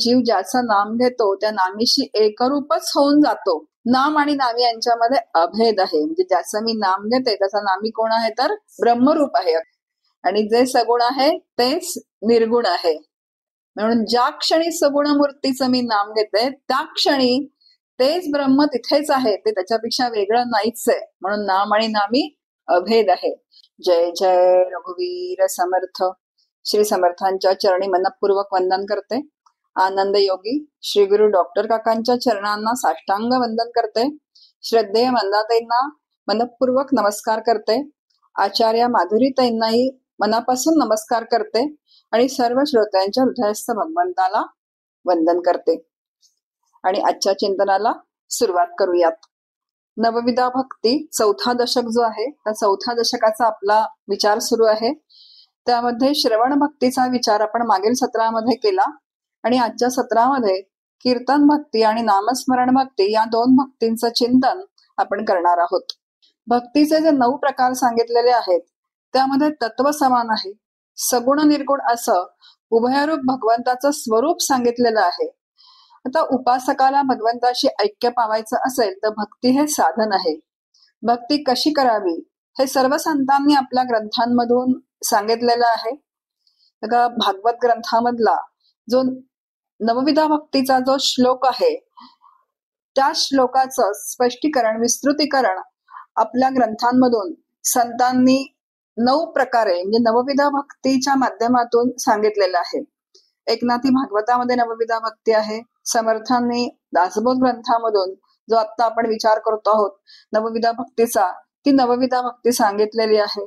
जीव ज्याचं नाम घेतो त्या नामीशी एकरूपच होऊन जातो. नाम आणि नामी यांच्यामध्ये अभेद आहे. म्हणजे ज्याचं मी नाम घेते त्याचा नामी कोण आहे तर ब्रह्मरूप आहे, आणि जे सगुण आहे तेच निर्गुण आहे. म्हणून ज्या क्षणी सगुण मूर्तीचं मी नाम घेते त्या क्षणी तेच ब्रह्म तिथेच आहे, ते त्याच्यापेक्षा वेगळं नाहीच आहे. म्हणून नाम आणि नामी अभेद आहे. जय जय रघुवीर समर्थ. श्री समर्थांच्या चरणी मनपूर्वक वंदन करते. आनंद योगी श्री गुरु डॉक्टर काकांच्या चरणांना साष्टांग वंदन करते. श्रद्धेय मंदाताईंना मनपूर्वक नमस्कार करते. आचार्य माधुरीताईंनाही मनापासून नमस्कार करते आणि सर्व श्रोत्यांच्या हृदयस्थ भगवंताला वंदन करते. आणि आजच्या चिंतनाला सुरुवात करूयात. नवविधा भक्ती चौथा दशक जो आहे त्या चौथ्या दशकाचा आपला विचार सुरू आहे. त्यामध्ये श्रवण भक्तीचा विचार आपण मागील सत्रामध्ये केला आणि आजच्या सत्रामध्ये कीर्तन भक्ती आणि नामस्मरण भक्ती या दोन भक्तींचं चिंतन आपण करणार आहोत. भक्तीचे जे 9 प्रकार सांगितलेले आहेत त्यामध्ये तत्व समान आहे. सगुण निर्गुण असं उभयरूप भगवंताचं स्वरूप सांगितलेलं आहे. आता उपासकाला भगवंताशी ऐक्य पावायचं असेल तर भक्ती हे साधन आहे. भक्ती कशी करावी हे सर्व संतांनी आपल्या ग्रंथांमधून सांगितलेलं आहे. भागवत ग्रंथामधला जो नवविधा भक्तीचा जो श्लोक आहे त्या श्लोकाचं स्पष्टीकरण विस्तृतीकरण आपल्या ग्रंथांमधून संतांनी 9 प्रकारे म्हणजे नवविधा भक्तीच्या माध्यमातून सांगितलेलं आहे. एकनाथी भागवतामध्ये नवविधा भक्ती आहे. समर्थांनी दासबोध ग्रंथामधून जो आता आपण विचार करतो आहोत नवविधा भक्तीचा, ती नवविधा भक्ती सांगितलेली आहे.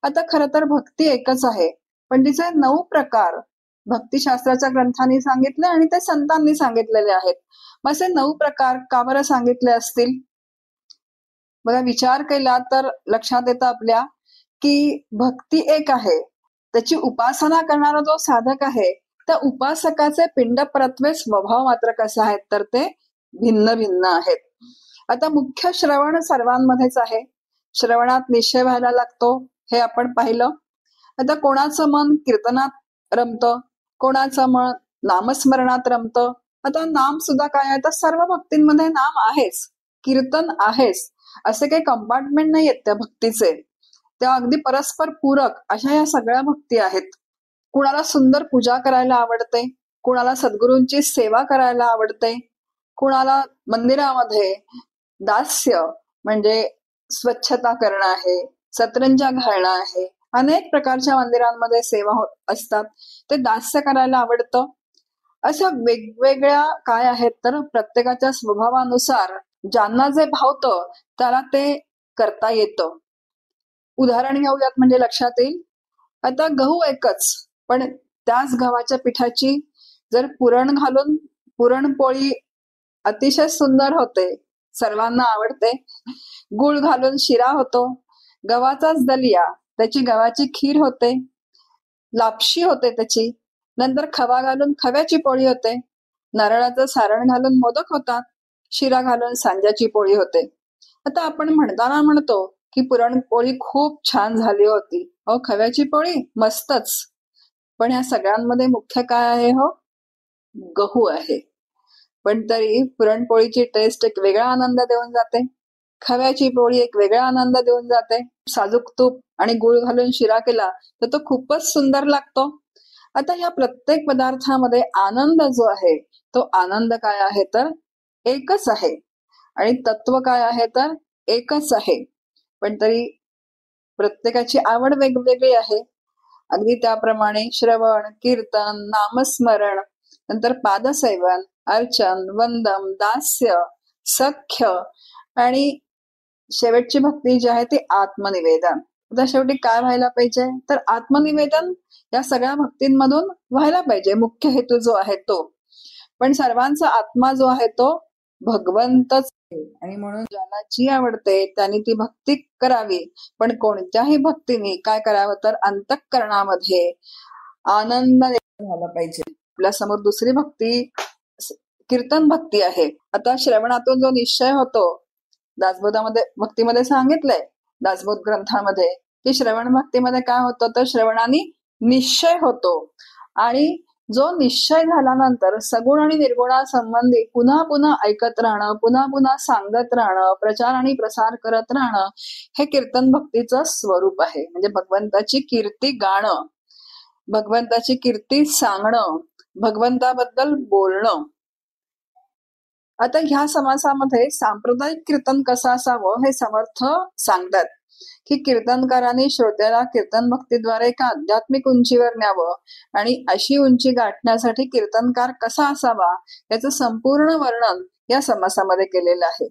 आता खर तर भक्ती एकच आहे पण तिचे 9 प्रकार भक्तिशास्त्राच्या ग्रंथांनी सांगितले आणि ते संतांनी सांगितलेले आहेत. मग असे 9 प्रकार का बरं सांगितले असतील? बघा, विचार केला तर लक्षात येतं आपल्या की भक्ती एक आहे, त्याची उपासना करणारा जो साधक आहे त्या उपासकाचे पिंड परत्वे स्वभाव मात्र कसे आहेत तर ते भिन्न भिन्न आहेत. आता मुख्य श्रवण सर्वांमध्येच आहे. श्रवणात निश्चय व्हायला लागतो हे आपण पाहिलं. आता कोणाचं मन कीर्तनात रमतं, कोणाचं मन नामस्मरणात रमतं. आता नाम सुद्धा काय आहे तर सर्व भक्तींमध्ये नाम आहेच, कीर्तन आहेच, असे काही कंपार्टमेंट नाही आहेत त्या भक्तीचे. त्या अगदी परस्पर पूरक अशा या सगळ्या भक्ती आहेत. कुणाला सुंदर पूजा करायला आवडते, कुणाला सद्गुरूंची सेवा करायला आवडते, कुणाला मंदिरामध्ये दास्य म्हणजे स्वच्छता करणं आहे, सतरंजा घालणं आहे, अनेक प्रकारच्या मंदिरांमध्ये सेवा होत असतात, ते दास्य करायला आवडतं. अशा वेगवेगळ्या काय आहेत तर प्रत्येकाच्या स्वभावानुसार ज्यांना जे भावतं त्याला ते करता येतं. उदाहरण घेऊयात म्हणजे लक्षात येईल. आता गहू एकच पण त्याच गव्हाच्या पिठाची जर पुरण घालून पुरणपोळी अतिशय सुंदर होते, सर्वांना आवडते. गुळ घालून शिरा होतो, गव्हाचाच दलिया त्याची गव्हाची खीर होते, लापशी होते त्याची. नंतर खवा घालून खव्याची पोळी होते, नारळाचं सारण घालून मोदक होतात, शिरा घालून सांज्याची पोळी होते. आता आपण म्हणताना म्हणतो की पुरणपोळी खूप छान झाली होती, हो खव्याची पोळी मस्तच, पण या सगळ्यांमध्ये मुख्य काय आहे हो? गहू आहे. पण तरी पुरणपोळीची टेस्ट एक वेगळा आनंद देऊन जाते, खव्याची पोळी एक वेगळा आनंद देऊन जाते. साजूक तूप आणि गुळ घालून शिरा केला तर तो खूपच सुंदर लागतो. आता या प्रत्येक पदार्थामध्ये आनंद जो आहे तो आनंद काय आहे तर एकच आहे आणि तत्व काय आहे तर एकच आहे. पण तरी प्रत्येकाची आवड वेगवेगळी आहे. अगदी त्याप्रमाणे श्रवण, कीर्तन, नामस्मरण, नंतर पादसेवन, अर्चन, वंदम, दास्य, सख्य आणि शेवटची भक्ती जी आहे ती आत्मनिवेदन. आता शेवटी काय व्हायला पाहिजे तर आत्मनिवेदन या सगळ्या भक्तींमधून व्हायला पाहिजे, मुख्य हेतू जो आहे तो. पण सर्वांचा आत्मा जो आहे तो भगवंतच आहे आणि म्हणून ज्याला जी आवडते त्यांनी ती भक्ती करावी. पण कोणत्याही भक्तीने काय करावं तर अंतःकरणामध्ये आनंद झाला पाहिजे. आपल्या समोर दुसरी भक्ती कीर्तन भक्ती आहे. आता श्रवणातून जो निश्चय होतो, दासबोधामध्ये भक्तीमध्ये सांगितलंय, दासबोध ग्रंथामध्ये, की श्रवण भक्तीमध्ये काय होतं तर श्रवणाने निश्चय होतो आणि जो निश्चय झाल्यानंतर सगुण आणि निर्गुणासंबंधी पुन्हा पुन्हा ऐकत राहणं, पुन्हा पुन्हा सांगत राहणं, प्रचार आणि प्रसार करत राहणं, हे कीर्तन भक्तीचं स्वरूप आहे. म्हणजे भगवंताची कीर्ती गाणं, भगवंताची कीर्ती सांगणं, भगवंताबद्दल बोलणं. आता ह्या समासामध्ये सांप्रदायिक कीर्तन कसं असावं हे समर्थ सांगतात की कीर्तनकारांनी श्रोत्याला कीर्तन भक्तीद्वारे एका आध्यात्मिक उंचीवर न्यावं आणि अशी उंची गाठण्यासाठी कीर्तनकार कसा असावा याचं संपूर्ण वर्णन या समासामध्ये केलेलं आहे.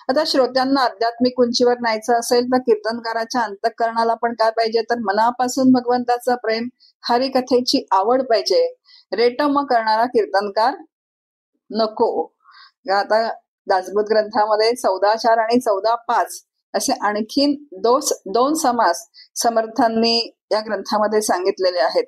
आता श्रोत्यांना आध्यात्मिक उंचीवर न्यायचं असेल तर कीर्तनकाराच्या अंतःकरणाला पण काय पाहिजे तर मनापासून भगवंताचं प्रेम, हरिकथेची आवड पाहिजे. रेटम करणारा कीर्तनकार नको. आता दासबोध ग्रंथामध्ये 14:4 आणि 14:5 असे आणखीन दोन समास समर्थांनी या ग्रंथामध्ये सांगितलेले आहेत.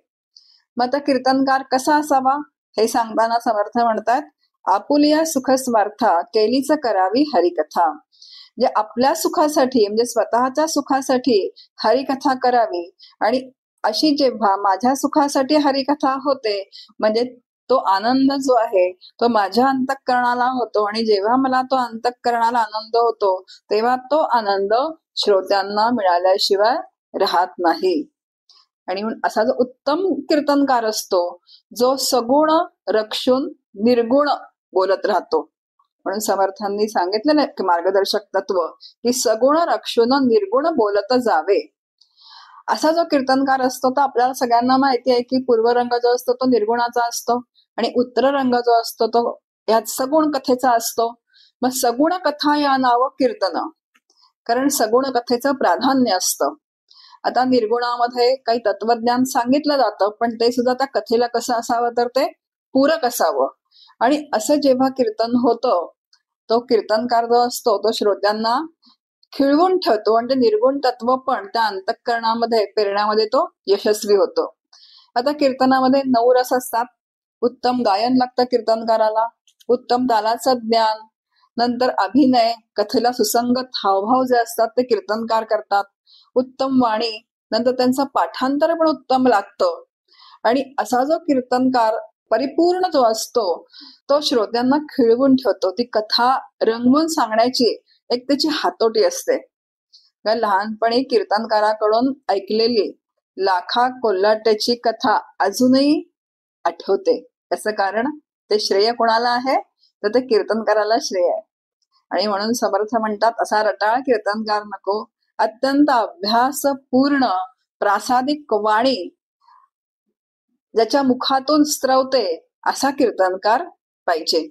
मग आता कीर्तनकार कसा असावा हे सांगताना समर्थ म्हणतात, आपुलिया सुख स्वार्था केलीच करावी हरिकथा. म्हणजे आपल्या सुखासाठी, म्हणजे स्वतःच्या सुखासाठी हरिकथा करावी. आणि अशी जेव्हा माझ्या सुखासाठी हरिकथा होते म्हणजे तो आनंद जो आहे तो माझ्या अंतःकरणाला होतो, आणि जेव्हा मला तो अंतःकरणाला आनंद होतो तेव्हा तो आनंद श्रोत्यांना मिळाल्याशिवाय राहत नाही. आणि असा जो उत्तम कीर्तनकार असतो जो सगुण रक्षून निर्गुण बोलत राहतो. म्हणून समर्थांनी सांगितलेलं मार्गदर्शक तत्व की सगुण रक्षून निर्गुण बोलत जावे. असा जो कीर्तनकार असतो तर आपल्याला सगळ्यांना माहिती आहे की पूर्वरंग जो असतो तो निर्गुणाचा असतो आणि उत्तर रंग जो असतो तो यात सगुण कथेचा असतो. मग सगुण कथा या नाव कीर्तन, कारण सगुण कथेचं प्राधान्य असतं. आता निर्गुणामध्ये काही तत्वज्ञान सांगितलं जातं पण ते सुद्धा त्या कथेला कसं असावं तर ते पूरक असावं. आणि असं जेव्हा कीर्तन होतं तो कीर्तनकार जो असतो तो श्रोत्यांना खिळवून ठेवतो आणि ते निर्गुण तत्व पण त्या अंतःकरणामध्ये पेरण्यामध्ये तो यशस्वी होतो. आता कीर्तनामध्ये 9 रस असतात. उत्तम गायन लागतं कीर्तनकाराला, उत्तम तालाचं ज्ञान, नंतर अभिनय, कथेला सुसंगत हावभाव जे असतात ते कीर्तनकार करतात, उत्तम वाणी, नंतर त्यांचं पाठांतर पण उत्तम लागतं. आणि असा जो कीर्तनकार परिपूर्ण जो असतो तो श्रोत्यांना खिळवून ठेवतो. ती कथा रंगवून सांगण्याची एक त्याची हातोटी असते. लहानपणी कीर्तनकाराकडून ऐकलेली लाखा कोल्हाट्याची कथा अजूनही आठवते. त्याचं कारण ते श्रेय कोणाला आहे तर ते कीर्तनकाराला श्रेय आहे. आणि म्हणून समर्थ म्हणतात असा रटाळ कीर्तनकार नको, अत्यंत अभ्यास पूर्ण प्रासादिक वाणी ज्याच्या मुखातून स्त्रवते असा कीर्तनकार पाहिजे.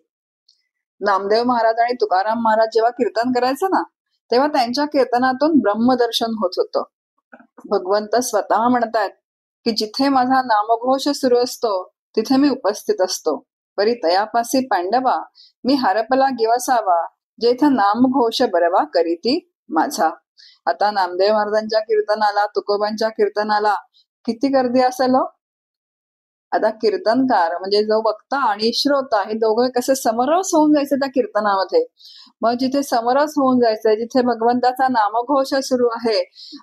नामदेव महाराज आणि तुकाराम महाराज जेव्हा कीर्तन करायचं ना तेव्हा त्यांच्या कीर्तनातून ब्रह्मदर्शन होत होतं. भगवंत स्वतः म्हणतात की जिथे माझा नामघोष सुरू असतो तिथे मी उपस्थित असतो. परी तयापासी पांडवा मी हरपला गिवसावा, जेथे नामघोष बरवा करीती माझा. आता नामदेव महाराजांच्या कीर्तनाला, तुकोबांच्या कीर्तनाला किती गर्दी असेल. आता कीर्तनकार म्हणजे जो वक्ता आणि श्रोता हे दोघं कसे समरस होऊन जायचे त्या कीर्तनामध्ये. मग जिथे समरस होऊन जायचंय, जिथे भगवंताचा नामघोष सुरू आहे,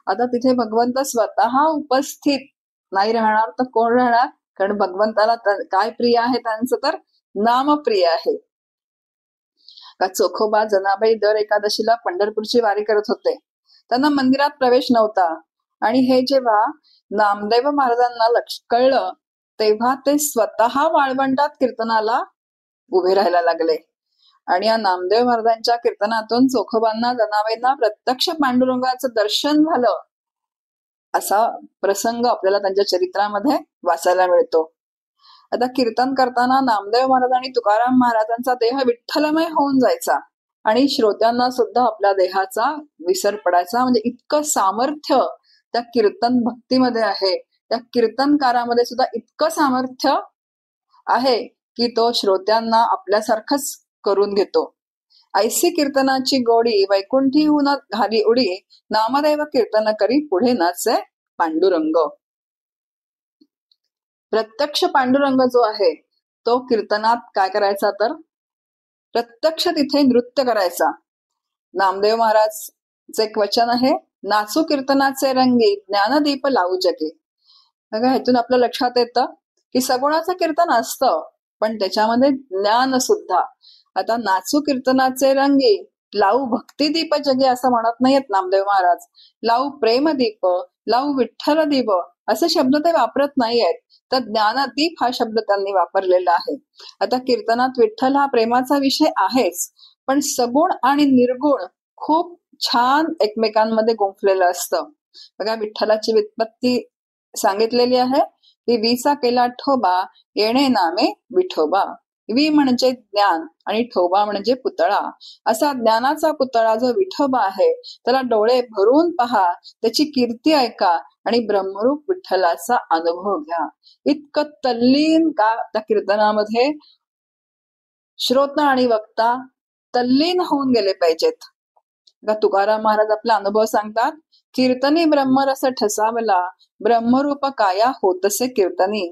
आता तिथे भगवंत स्वतः उपस्थित नाही राहणार तर कोण राहणार? कारण भगवंताला काय प्रिय आहे त्यांचं तर नामप्रिय आहे. का चोखोबा जनाबाई दर एकादशीला पंढरपूरची वारी करत होते. त्यांना मंदिरात प्रवेश नव्हता आणि हे जेव्हा नामदेव महाराजांना कळलं तेव्हा ते स्वतः वाळवंटात कीर्तनाला उभे राहायला लागले. आणि या नामदेव महाराजांच्या कीर्तनातून चोखोबांना जनाबाईंना प्रत्यक्ष पांडुरंगाचं दर्शन झालं असा प्रसंग आपल्याला त्यांच्या चरित्रामध्ये वाचायला मिळतो. आता कीर्तन करताना नामदेव महाराज आणि तुकाराम महाराजांचा देह विठ्ठलमय होऊन जायचा आणि श्रोत्यांना सुद्धा आपल्या देहाचा विसर पडायचा. म्हणजे इतकं सामर्थ्य त्या कीर्तन भक्तीमध्ये आहे, त्या कीर्तनकारामध्ये सुद्धा इतकं सामर्थ्य आहे की तो श्रोत्यांना आपल्यासारखंच करून घेतो. ऐसी कीर्तनाची गोडी वैकुंठी होऊन घाली उडी, नामदेव कीर्तन करी पुढे नाचे पांडुरंग. प्रत्यक्ष पांडुरंग जो आहे तो कीर्तनात काय करायचा तर प्रत्यक्ष तिथे नृत्य करायचा. नामदेव महाराजचे एक वचन आहे, नाचू कीर्तनाचे रंगी ज्ञानदीप लावू जगे. बघा ह्यातून आपल्या लक्षात येतं की सगुणाचं कीर्तन असतं, पण त्याच्यामध्ये ज्ञान सुद्धा. आता नाचू कीर्तनाचे रंगी, लावू भक्तिदीप जगे असं म्हणत नाहीयेत नामदेव महाराज. लावू प्रेमदीप, लावू विठ्ठल दीप असे शब्द ते वापरत नाहीयेत. तर ज्ञानदीप हा शब्द त्यांनी वापरलेला आहे. आता कीर्तनात विठ्ठल हा प्रेमाचा विषय आहेच, पण सगुण आणि निर्गुण खूप छान एकमेकांमध्ये गुंफलेलं असतं. बघा, विठ्ठलाची व्युत्पत्ती सांगितलेली आहे की वीचा केला ठोबा, येणे नामे विठोबा. वी म्हणजे ज्ञान आणि ठोबा म्हणजे पुतळा. असा ज्ञानाचा पुतळा जो विठोबा आहे, त्याला डोळे भरून पहा, त्याची कीर्ती ऐका आणि ब्रह्मरूप विठ्ठलाचा अनुभव घ्या. इतकं तल्लीन का त्या कीर्तनामध्ये श्रोता आणि वक्ता तल्लीन होऊन गेले पाहिजेत. तुकाराम महाराज आपला अनुभव सांगतात, कीर्तनी ब्रह्मरस ठसावला, ब्रह्मरूप काया होतसे कीर्तनी.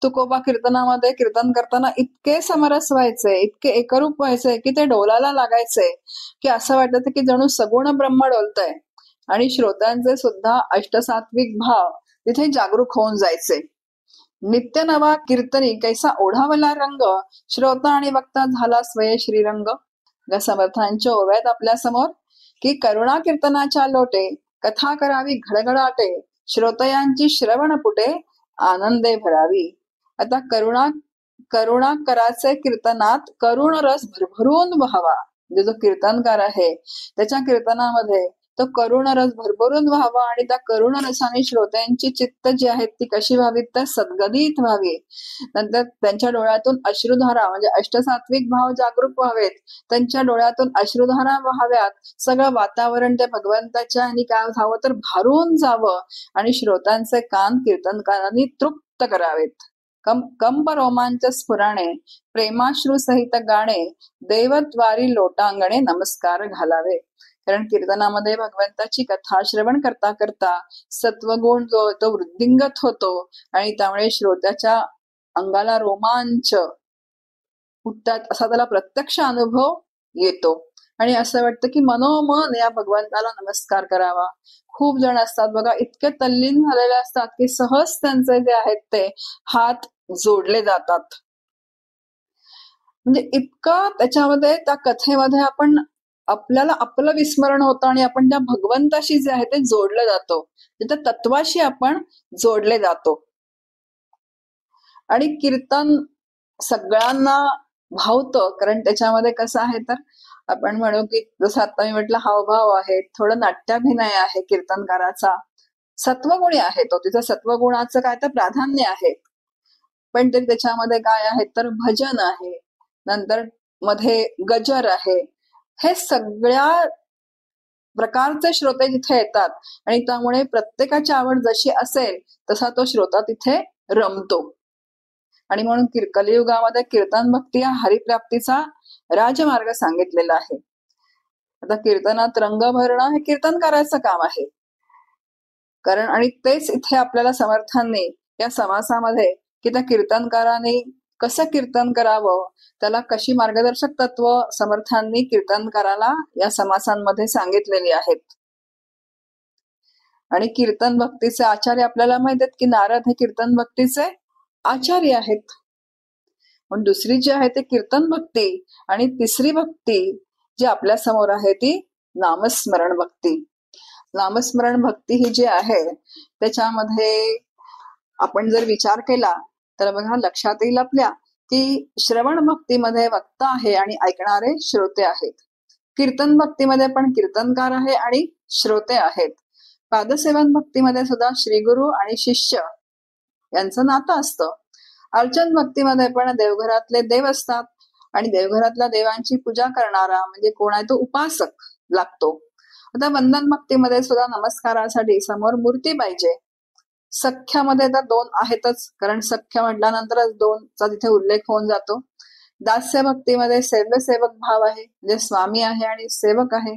तुकोबा कीर्तनामध्ये कीर्तन करताना इतके समरस व्हायचे, इतके एकरूप व्हायचे की ते डोलाला लागायचे, की असं वाटत की जणू सगुण ब्रह्म डोलतय. आणि श्रोत्यांचे सुद्धा अष्टसात्विक भाव तिथे जागरूक होऊन जायचे. नित्य नवा कीर्तनी कैसा ओढावला रंग, श्रोता आणि वक्ता झाला स्वये श्रीरंग. समर्थांच्या ओव्यात आपल्या समोर की करुणा कीर्तनाच्या लोटे, कथा करावी घडघडाटे, श्रोतयांची श्रवण पुटे, आनंदे भरावी. आता करुणा कराचे कीर्तनात करुण रस भरभरून व्हावा. म्हणजे जो कीर्तनकार आहे त्याच्या कीर्तनामध्ये तो करुण रस भरभरून व्हावा आणि त्या करुण रसाने श्रोत्यांची चित्त जी आहेत ती कशी व्हावी, तर सद्गदित व्हावी. नंतर त्यांच्या डोळ्यातून अश्रुधारा म्हणजे अष्टसात्विक भाव जागरूक व्हावेत, त्यांच्या डोळ्यातून अश्रुधारा व्हाव्यात. सगळं वातावरण त्या भगवंताच्या आणि काय व्हावं तर भारून जावं आणि श्रोत्यांचे कान कीर्तनकारांनी तृप्त करावेत. कंप रोमांच स्फुराणे, प्रेमाश्रू सहित गाणे, देवद्वारी लोटांगणे नमस्कार घालावे. कारण कीर्तनामध्ये भगवंताची कथा श्रवण करता करता सत्वगुण जो तो वृद्धिंगत होतो आणि त्यामुळे श्रोत्याच्या अंगाला रोमांच उठतात, असा त्याला प्रत्यक्ष अनुभव येतो आणि असं वाटतं की मनोमन या भगवंताला नमस्कार करावा. खूप जण असतात बघा, इतके तल्लीन झालेले असतात की सहज त्यांचे जे आहेत ते हात जोडले जातात. म्हणजे इतकं त्याच्यामध्ये त्या कथेमध्ये आपल्याला आपलं विस्मरण होतं आणि आपण त्या भगवंताशी जे आहे ते जोडलं जातो, त्या तत्वाशी आपण जोडले जातो. आणि कीर्तन सगळ्यांना भावतं, कारण त्याच्यामध्ये कसं आहे तर आपण म्हणू की जसं आता मी म्हटलं हावभाव आहे, थोडं नाट्याभिनय आहे कीर्तनकाराचा, सत्वगुणी आहे तो, तिथं सत्वगुणाचं काय तर प्राधान्य आहे. पण ते त्याच्यामध्ये काय आहे तर भजन आहे, नंतर मध्ये गजर आहे. हे सगळ्या प्रकारचे श्रोते तिथे येतात आणि त्यामुळे प्रत्येकाची आवड जशी असेल तसा तो श्रोता तिथे रमतो. आणि म्हणून कलियुगामध्ये कीर्तन भक्ती हा हरिप्राप्तीचा राजमार्ग सांगितलेला आहे. आता कीर्तनात रंग भरणं हे कीर्तनकाराचं काम आहे. कारण आणि तेच इथे आपल्याला समर्थांनी या समासामध्ये की त्या कीर्तनकाराने कसं कीर्तन करावं, त्याला कशी मार्गदर्शक तत्व समर्थांनी कीर्तनकाराला या समासांमध्ये सांगितलेली आहेत. आणि कीर्तन भक्तीचे आचार्य आपल्याला माहित आहेत की नारद हे कीर्तन भक्तीचे आचार्य आहेत. पण दुसरी जी आहे ते कीर्तन भक्ती आणि तिसरी भक्ती जी आपल्या समोर आहे ती नामस्मरण भक्ती. नामस्मरण भक्ती ही जी आहे त्याच्यामध्ये आपण जर विचार केला तर बघा लक्षात येईल आपल्या की श्रवण भक्तीमध्ये वक्ता आहे आणि ऐकणारे श्रोते आहेत. कीर्तन भक्तीमध्ये पण कीर्तनकार आहे आणि श्रोते आहेत. पादसेवन भक्तीमध्ये सुद्धा श्रीगुरु आणि शिष्य यांचं नातं असतं. अर्चन भक्तीमध्ये पण देवघरातले देव असतात आणि देवघरातल्या देवांची पूजा करणारा म्हणजे कोण आहे तो उपासक लागतो. आता वंदन भक्तीमध्ये सुद्धा नमस्कारासाठी समोर मूर्ती पाहिजे. सख्यामध्ये तर दोन आहेतच, कारण सख्य म्हटल्यानंतरच दोनचा तिथे उल्लेख होऊन जातो. दास्य भक्तीमध्ये सेव्यसेवक भाव आहे, म्हणजे स्वामी आहे आणि सेवक आहे.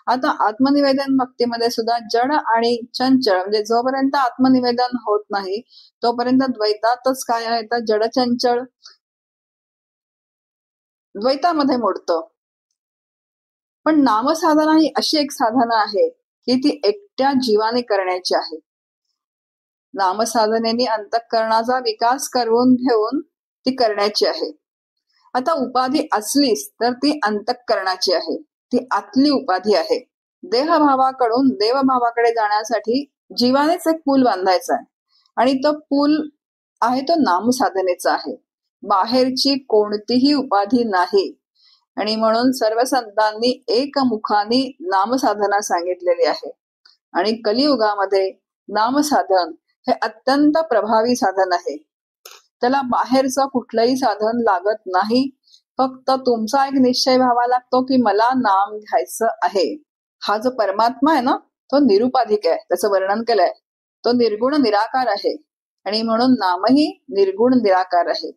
आता आत्मनिवेदन भक्तीमध्ये सुद्धा जड आणि चंचल, म्हणजे जोपर्यंत आत्मनिवेदन होत नाही तोपर्यंत द्वैतातच काय आहे तर जड चंचल द्वैतामध्ये मोडतं. पण नामसाधना ही अशी एक साधना आहे की ती एकट्या जीवाने करण्याची आहे. नामसाधनेने अंतःकरणाचा विकास करून घेऊन ती करण्याची आहे. आता उपाधी असलीच तर ती अंतःकरणाची आहे, ती आतली उपाधी आहे. देहभावाकडून देवभावाकडे जाण्यासाठी जीवानेच एक पूल बांधायचा आहे आणि तो पूल आहे तो नामसाधनेचा आहे. बाहेरची कोणतीही उपाधी नाही. आणि म्हणून सर्व संतांनी एकमुखाने नामसाधना सांगितलेली आहे. आणि कलियुगामध्ये नामसाधन हे अत्यंत प्रभावी साधन आहे. त्याला बाहेरचं कुठलंही साधन लागत नाही. फक्त तुमचा एक निश्चय व्हावा लागतो की मला नाम घ्यायचं आहे. हा जो परमात्मा आहे ना, तो निरुपाधिक आहे. त्याचं वर्णन केलंय. तो निर्गुण निराकार आहे आणि म्हणून नामही निर्गुण निराकार आहे.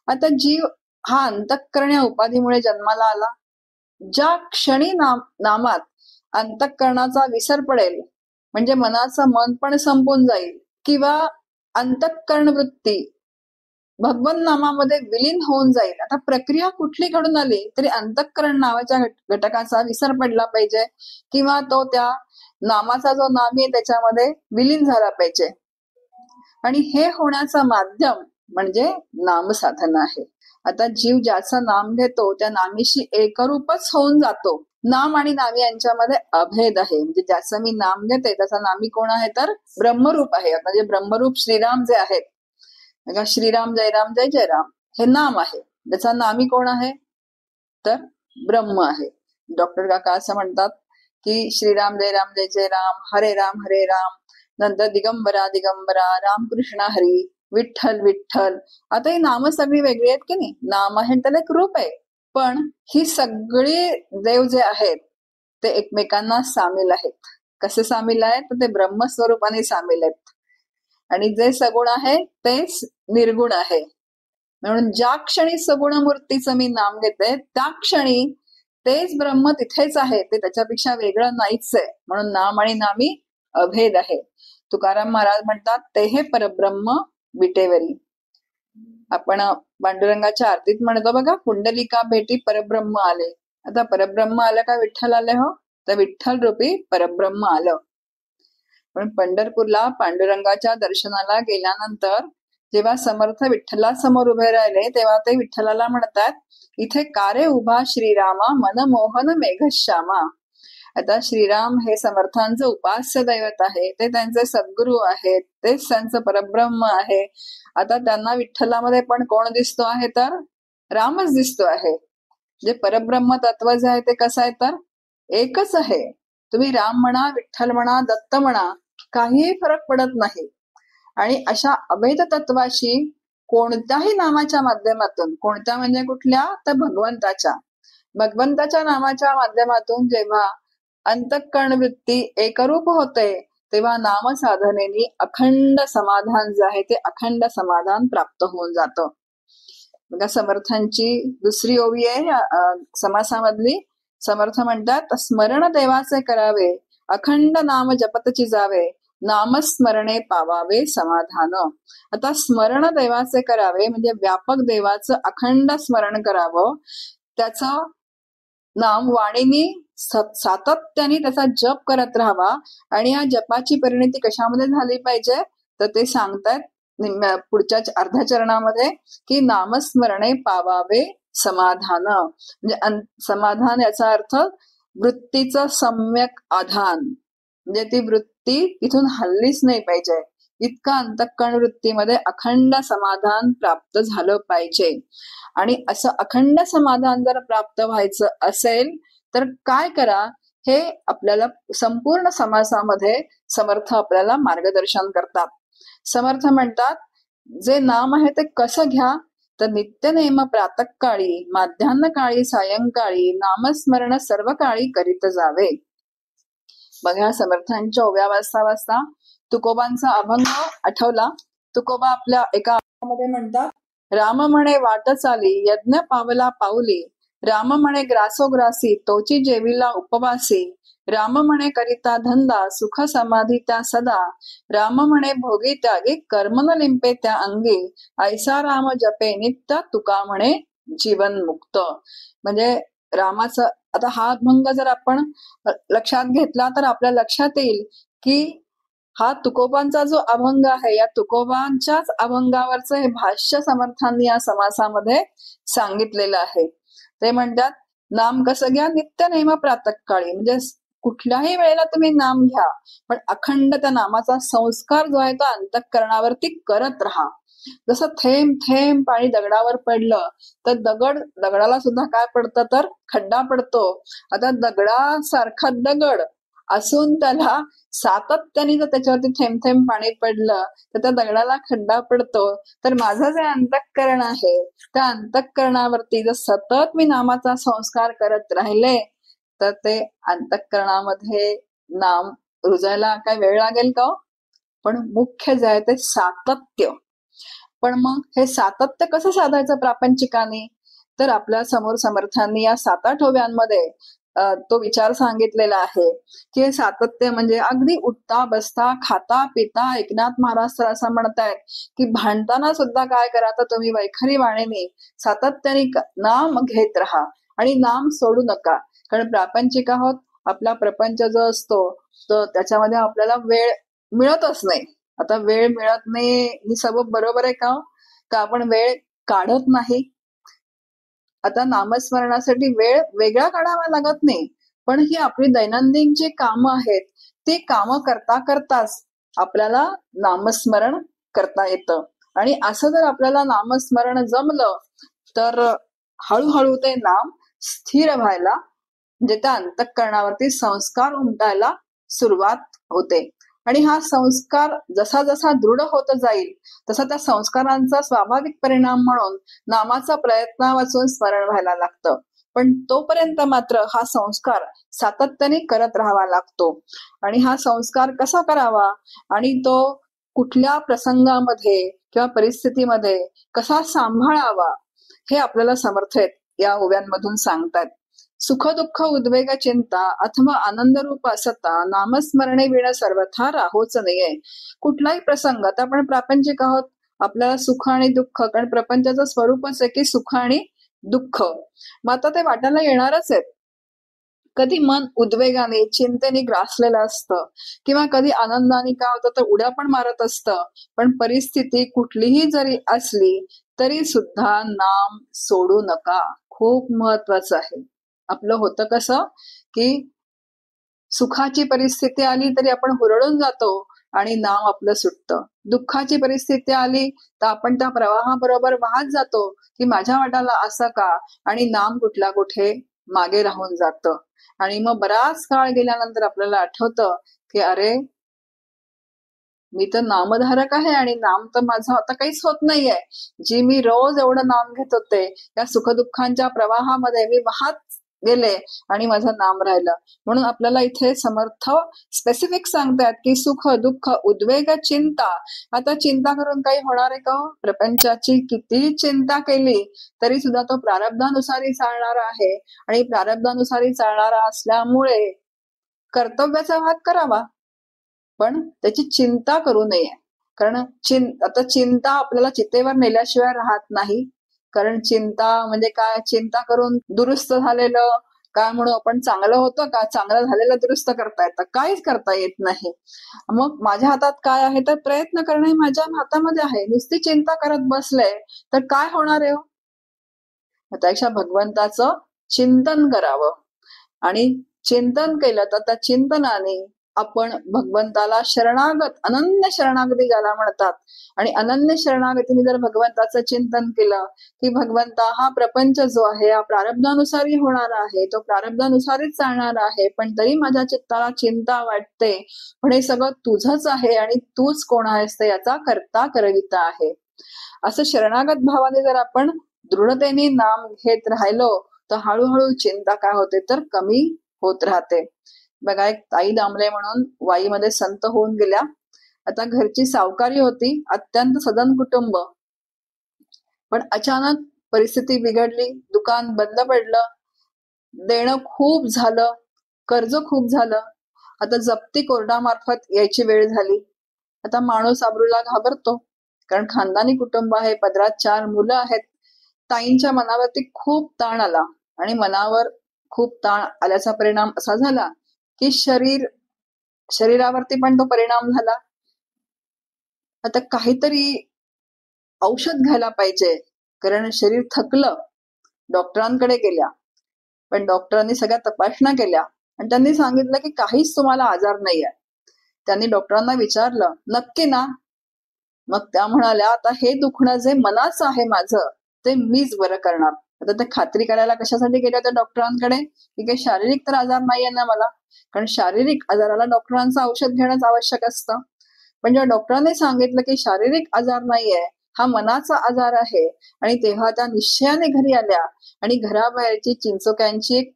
आता जीव हा अंतःकरण या उपाधीमुळे जन्माला आला. ज्या क्षणी नामात अंतःकरणाचा विसर पडेल, म्हणजे मनाचं मन पण संपून जाईल किंवा अंतःकरण वृत्ती भगवन नामामध्ये विलीन होऊन जाईल. आता प्रक्रिया कुठली घडून आली तरी अंतःकरण नावाच्या घटकाचा विसर पडला पाहिजे किंवा तो त्या नामाचा जो नामी आहे त्याच्यामध्ये विलीन झाला पाहिजे. आणि हे होण्याचं माध्यम म्हणजे नामसाधना आहे. आता जीव ज्याचं नाम घेतो त्या नामीशी एकरूपच होऊन जातो. नाम आणि नामी यांच्यामध्ये अभेद आहे. म्हणजे ज्याचं मी नाम घेते त्याचा नामी कोण आहे तर ब्रह्मरूप आहे. आता जे ब्रह्मरूप श्रीराम जे आहेत, श्रीराम जयराम जय जयराम हे नाम आहे. त्याचा नामी कोण आहे तर ब्रह्म आहे. डॉक्टर काका असं म्हणतात की श्रीराम जयराम जय जयराम, हरे राम नंतर दिगंबरा दिगंबरा, रामकृष्ण हरी, विठ्ठल विठ्ठल. आता ही नामं सगळी वेगळी आहेत की नाही. नाम आहे त्याला एक रूप आहे, पण ही सगळी देव जे आहेत ते एकमेकांना सामील आहेत. कसे सामील आहेत तर ते ब्रह्मस्वरूपाने सामील आहेत. आणि जे सगुण आहे तेच निर्गुण आहे. म्हणून ज्या क्षणी सगुण मूर्तीचं मी नाम घेते त्या क्षणी तेच ब्रह्म तिथेच आहे, ते त्याच्यापेक्षा वेगळं नाहीच आहे. म्हणून नाम आणि नामी अभेद आहे. तुकाराम महाराज म्हणतात ते हे परब्रह्म विटेवरी. आपण पांडुरंगाच्या आरतीत म्हणतो बघा, पुंडलिका भेटी परब्रह्म आले. आता परब्रह्म आलं का विठ्ठल आले हो, तर विठ्ठल रूपी परब्रह्म आलं. पण पंढरपूरला पांडुरंगाच्या दर्शनाला गेल्यानंतर जेव्हा समर्थ विठ्ठला समोर उभे राहिले तेव्हा ते विठ्ठलाला म्हणतात, इथे कारे उभा श्रीरामा मनमोहन मेघश्यामा. आता श्रीराम हे समर्थांचं उपास्य दैवत आहे, ते त्यांचे सद्गुरू आहेत, तेच त्यांचं परब्रह्म आहे. आता त्यांना विठ्ठलामध्ये पण कोण दिसतो आहे तर रामच दिसतो आहे. जे परब्रह्म तत्व जे आहे ते कसं आहे तर एकच आहे. तुम्ही राम म्हणा, विठ्ठल म्हणा, दत्त म्हणा, काहीही फरक पडत नाही. आणि अशा अभेद तत्वाशी कोणत्याही नामाच्या माध्यमातून, कोणत्या म्हणजे कुठल्या तर भगवंताच्या नामाच्या माध्यमातून जेव्हा अंतःकरण वृत्ती एकरूप होते तेव्हा नाम साधनेने अखंड समाधान जे आहे ते अखंड समाधान प्राप्त होऊन जातं. बघा समर्थांची दुसरी ओवी आहे समासामधली. समर्थ म्हणतात, स्मरण देवाचे करावे, अखंड नाम जपतची जावे, नामस्मरणे पावावे समाधान. आता स्मरण देवाचे करावे म्हणजे व्यापक देवाचं अखंड स्मरण करावं, त्याचं नाम वाणीने सातत्याने त्याचा जप करत राहावा. आणि या जपाची परिणती कशामध्ये झाली पाहिजे तर ते सांगतात पुढच्या अर्ध्या चरणामध्ये की नामस्मरणे पावावे समाधान. म्हणजे समाधान याचा अर्थ वृत्तीचं सम्यक आधान, म्हणजे ती वृत्ती इथून हल्लीच नाही पाहिजे. इतका अंतःकरण वृत्तीमध्ये अखंड समाधान प्राप्त झालं पाहिजे. आणि असं अखंड समाधान जर प्राप्त व्हायचं असेल तर काय करा हे आपल्याला संपूर्ण समासामध्ये समर्थ आपल्याला मार्गदर्शन करतात. समर्थ म्हणतात जे नाम आहे ते कसं घ्या तर नित्यनेम प्रातःकाळी, माध्यान्ह काळी, सायंकाळी नामस्मरण सर्व काळी करीत जावे. बघा समर्थांच्या ओव्या वाजता वाजता तुकोबांचा अभंग आठवला. तुकोबा आपल्या एका मध्ये म्हणतात, राम म्हणे वाट चाली यज्ञ पावला पाऊली, राम म्हणे ग्रासोग्रासी तोची जेविला उपवासी, राम म्हणे करिता धंदा सुख समाधी त्या सदा, राम म्हणे भोगी त्यागी कर्म न लिंपे त्या अंगी, ऐसा राम जपे नित्य तुका म्हणे जीवन मुक्त. म्हणजे रामाचं आता हा अभंग जर आपण लक्षात घेतला तर आपल्या लक्षात येईल की हा तुकोबांचा जो अभंग आहे, या तुकोबांच्याच अभंगावरचं हे भाष्य समर्थांनी या समासामध्ये सांगितलेलं आहे. ते म्हणतात, नाम कसं घ्या, नित्य नेम प्रातःकाळी. म्हणजे कुठल्याही वेळेला तुम्ही नाम घ्या, पण अखंड त्या नामाचा संस्कार जो आहे तो अंतःकरणावरती करत राहा. जसं थेंब थेंब पाणी दगडावर पडलं तर दगडाला सुद्धा काय पडतं, तर खड्डा पडतो. आता दगडासारखा दगड असून त्याला सातत्याने जर त्याच्यावरती थेंब थेंब पाणी पडलं तर त्या दगडाला खड्डा पडतो. तर माझं जे अंतःकरण आहे, त्या अंतःकरणावरती जर सतत मी नामाचा संस्कार करत राहिले तर ते अंतःकरणामध्ये नाम रुजायला काय वेळ लागेल का? पण मुख्य जे आहे ते सातत्य. पण मग हे सातत्य कसं साधायचं प्रापंचिकाने? तर आपल्या समोर समर्थांनी या 7-8 ओव्यांमध्ये तो विचार सांगितलेला आहे की हे सातत्य म्हणजे अगदी उठता बसता खाता पिता. एकनाथ महाराज तर असं म्हणतायत की भांडताना सुद्धा काय करा, तर तुम्ही वैखरी वाणीने सातत्याने नाम घेत राहा आणि नाम सोडू नका. कारण प्रापंचिक आहोत, आपला प्रपंच जो असतो तर त्याच्यामध्ये आपल्याला वेळ मिळतच नाही. आता वेळ मिळत नाही ही सबब बरोबर आहे का? आपण वेळ काढत नाही. आता नामस्मरणासाठी वेळ वेगळा काढावा लागत नाही, पण ही आपली दैनंदिन जी कामं आहेत ती कामं करता करताच आपल्याला नामस्मरण करता येतं. आणि असं जर आपल्याला नामस्मरण जमलं तर हळूहळू ते नाम स्थिर व्हायला, म्हणजे त्या अंतःकरणावरती संस्कार उमटायला सुरुवात होते. आणि हा संस्कार जसा जसा दृढ होत जाईल तसा त्या संस्कारांचा स्वाभाविक परिणाम म्हणून नामाचा प्रयत्न वाचून स्मरण व्हायला लागतं. पण तोपर्यंत मात्र हा संस्कार सातत्याने करत राहावा लागतो. आणि हा संस्कार कसा करावा आणि तो कुठल्या प्रसंगामध्ये किंवा परिस्थितीमध्ये कसा सांभाळावा हे आपल्याला समर्थ आहेत या ओव्यांमधून सांगतात. सुख दुःख उद्वेग चिंता अथवा आनंद रूप असता नामस्मरणे विण सर्वथा राहोच नाहीये. कुठलाही प्रसंग, आता आपण प्रापंचिक आहोत, आपल्याला सुख आणि दुःख, कारण प्रपंचाचं स्वरूपच आहे की सुख आणि दुःख, मग आता ते वाटायला येणारच आहेत. कधी मन उद्वेगाने चिंतेने ग्रासलेलं असतं किंवा कधी आनंदाने काय होतं तर उड्या पण मारत असतं. पण परिस्थिती कुठलीही जरी असली तरी सुद्धा नाम सोडू नका. खूप महत्वाचं आहे. आपलं होतं कसं की सुखाची परिस्थिती आली तरी आपण हुरळून जातो आणि नाम आपलं सुटतं. दुःखाची परिस्थिती आली तर आपण त्या प्रवाहाबरोबर वाहत जातो की माझ्या वाटाला असं का, आणि नाम कुठला कुठे मागे राहून जातं. आणि मग बराच काळ गेल्यानंतर आपल्याला आठवतं की अरे, मी तर नामधारक आहे आणि नाम तर माझं आता काहीच होत नाहीये. जी मी रोज एवढं नाम घेत होते या सुखदुःखांच्या प्रवाहामध्ये मी वाहत गेले आणि माझं नाम राहिलं. म्हणून आपल्याला इथे समर्थ स्पेसिफिक सांगतात की सुख दुःख उद्वेग चिंता. आता चिंता करून काही होणार आहे का? प्रपंचाची किती चिंता केली तरी सुद्धा तो प्रारब्धानुसारी चालणारा आहे आणि प्रारब्धानुसारी चालणारा असल्यामुळे कर्तव्याचा भाग करावा, पण त्याची चिंता करू नये. कारण आता चिंता आपल्याला चितेवर नेल्याशिवाय राहत नाही. कारण चिंता म्हणजे काय, चिंता करून दुरुस्त झालेलं काय म्हणू आपण, चांगलं होतं का, चांगलं झालेलं दुरुस्त करता येतं? काहीच करता येत नाही. मग माझ्या हातात काय आहे, तर प्रयत्न करणं हे माझ्या हातामध्ये आहे. नुसती चिंता करत बसले तर काय होणार आहे? त्यापेक्षा भगवंताचं चिंतन करावं आणि चिंतन केलं तर त्या चिंतनाने आपण भगवंताला शरणागत, अनन्य शरणागती ज्याला म्हणतात, आणि अनन्य शरणागतीने जर भगवंताचं चिंतन केलं की भगवंता हा प्रपंच जो आहे हा प्रारब्धानुसारी होणारा आहे, तो प्रारब्धानुसारीच चालणारा आहे, पण तरी माझ्या चित्ताला चिंता वाटते, पण हे सगळं तुझंच आहे आणि तूच कोण आहेस ते याचा करता करविता आहे. असं शरणागत भावाने जर आपण दृढतेने नाम घेत राहिलो तर हळूहळू चिंता काय होते तर कमी होत राहते. बघा, एक ताई दामले म्हणून वाईमध्ये संत होऊन गेल्या. आता घरची सावकारी होती, अत्यंत सदन कुटुंब, पण अचानक परिस्थिती बिघडली, दुकान बंद पडलं, देणं खूप झालं, कर्ज खूप झालं. आता जप्ती कोर्टामार्फत यायची वेळ झाली. आता माणूस आबरूला घाबरतो, कारण खानदानी कुटुंब आहे, पदरात 4 मुलं आहेत. ताईंच्या मनावरती खूप ताण आला आणि मनावर खूप ताण आल्याचा परिणाम असा झाला की शरीरावरती पण तो परिणाम झाला आता काहीतरी औषध घ्यायला पाहिजे, कारण शरीर थकलं. डॉक्टरांकडे गेल्या, पण डॉक्टरांनी सगळ्या तपासण्या केल्या आणि त्यांनी सांगितलं की काहीच तुम्हाला आजार नाहीये. त्यांनी डॉक्टरांना विचारलं, नक्की ना? मग त्या म्हणाल्या, आता हे दुखणं जे मनाचं आहे माझं, ते मीच बरं करणार. आता ते खात्री करायला कशासाठी गेल्या त्या डॉक्टरांकडे, की काही शारीरिक तर आजार नाहीये ना मला, कारण शारीरिक आजाराला डॉक्टरांचं औषध घेणंच आवश्यक असतं. पण जेव्हा डॉक्टरांनी सांगितलं की शारीरिक आजार नाहीये, हा मनाचा आजार आहे, आणि तेव्हा त्या निश्चयाने घरी आल्या आणि घराबाहेरची चिंचोक्यांची एक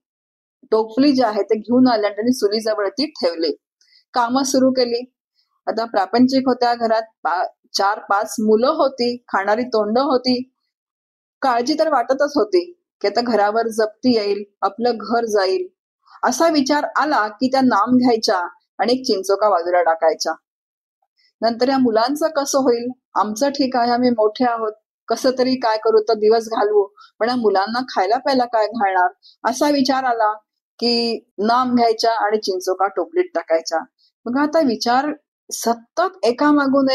टोपली जी आहे ते घेऊन आल्या आणि त्यांनी चुलीजवळ ती ठेवली. कामं सुरू केली. आता प्रापंचिक होत्या घरात, 4-5 मुलं होती, खाणारी तोंड होती. काळजी तर वाटतच होती की आता घरावर जप्ती येईल, आपलं घर जाईल. असा विचार आला की त्या नाम घ्यायच्या आणि एक चिंचोका बाजूला टाकायच्या. नंतर या मुलांचं कसं होईल? आमचं ठीक आहे, आम्ही मोठे आहोत, कसं तरी काय करू तर दिवस घालवू, पण या मुलांना खायला प्यायला काय घालणार? असा विचार आला की नाम घ्यायच्या आणि चिंचोका टोपलीत टाकायच्या. मग आता विचार सतत एकामागून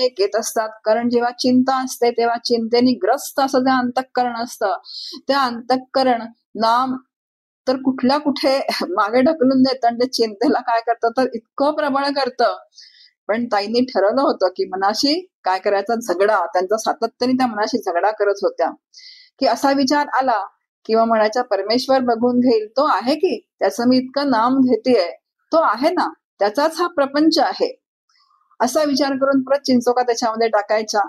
एक येत असतात, कारण जेव्हा चिंता असते तेव्हा चिंतेने ग्रस्त असं जे अंतःकरण असतं, त्या अंतःकरण नाम तर कुठल्या कुठे मागे ढकलून देतं आणि ते चिंतेला काय करतं तर इतकं प्रबळ करतं. पण ताईंनी ठरवलं होतं की मनाशी काय करायचा झगडा, त्यांचा सातत्याने त्या मनाशी झगडा करत होत्या. की असा विचार आला किंवा म्हणायचा परमेश्वर बघून घेईल, तो आहे की, त्याचं मी इतकं नाम घेतेय, तो आहे ना, त्याचाच हा प्रपंच आहे. असा विचार करून परत चिंचोका त्याच्यामध्ये टाकायच्या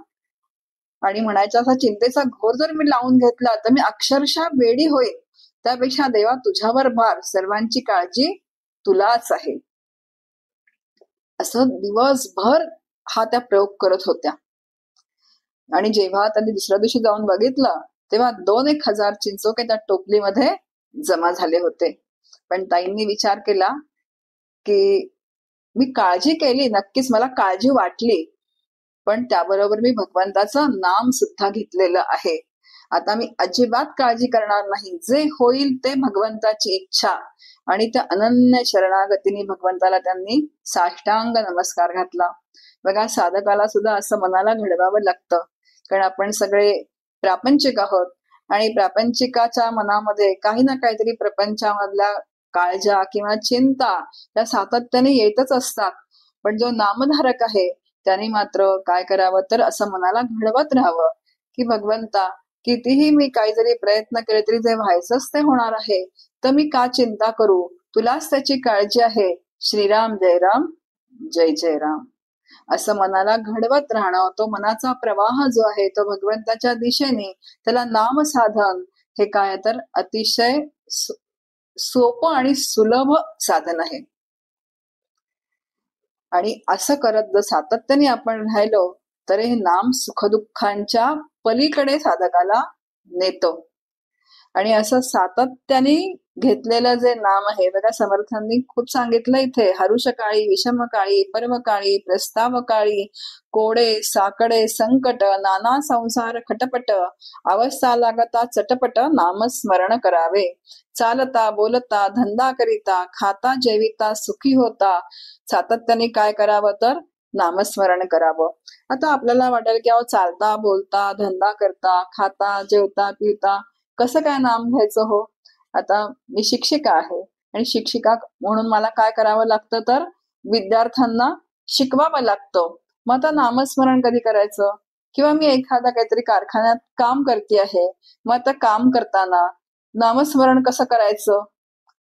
आणि म्हणायच्या, असा चिंतेचा घोर जर मी लावून घेतला तर मी अक्षरशः वेडी होईल. त्यापेक्षा देवा तुझ्यावर भार, सर्वांची काळजी तुलाच आहे. असं दिवसभर हा त्या प्रयोग करत होत्या. आणि जेव्हा त्यांनी दुसऱ्या दिवशी जाऊन बघितलं, तेव्हा 2,000 चिंचोके त्या टोपलीमध्ये जमा झाले होते. पण ताईंनी विचार केला की मी काळजी केली, नक्कीच मला काळजी वाटली, पण त्याबरोबर मी भगवंताचं नाम सुद्धा घेतलेलं आहे. आता मी अजिबात काळजी करणार नाही, जे होईल ते भगवंताची इच्छा. आणि त्या अनन्य शरणागतीने भगवंताला त्यांनी साष्टांग नमस्कार घातला. बघा, साधकाला सुद्धा असं मनाला घडवावं लागतं, कारण आपण सगळे प्रापंचिक आहोत आणि प्रापंचिकाच्या मनामध्ये काही ना काहीतरी प्रपंचामधल्या काळजा किंवा चिंता त्या सातत्याने येतच असतात. पण जो नामधारक आहे त्याने मात्र काय करावं तर असं मनाला घडवत राहावं की भगवंता, कितीही मी काही जरी प्रयत्न केले तरी जे व्हायचंच ते होणार आहे, तर मी का चिंता करू, तुलाच त्याची काळजी आहे. श्रीराम जय राम, जय जय राम, असं मनाला घडवत राहणं. तो मनाचा प्रवाह जो आहे तो भगवंताच्या दिशेने, त्याला नाम साधन हे काय तर अतिशय सोपं आणि सुलभ साधन आहे. आणि असं करत जर सातत्याने आपण राहिलो तर हे नाम सुखदुःखांच्या पलीकडे साधकाला नेतो. आणि असं सातत्याने घेतलेलं जे नाम आहे बघा, समर्थांनी खूप सांगितलं इथे, हरुषकाळी, विषमकाळी, परमकाळी, प्रस्तावकाळी, कोडे साकडे संकट, नाना संसार खटपट, अवस्था लागता चटपट, नामस्मरण करावे. चालता बोलता धंदा करिता, खाता जेविता सुखी होता, सातत्याने काय करावं तर नामस्मरण करावं. आता आपल्याला वाटेल की अहो, चालता बोलता धंदा करता खाता जेवता पिता कसं काय नाम घ्यायचं हो? आता मी शिक्षिका आहे आणि शिक्षिका म्हणून मला काय करावं लागतं तर विद्यार्थ्यांना शिकवावं लागतं. मग आता नामस्मरण कधी करायचं? किंवा मी एखादा काहीतरी कारखान्यात काम करते आहे, मग आता काम करताना नामस्मरण कसं करायचं?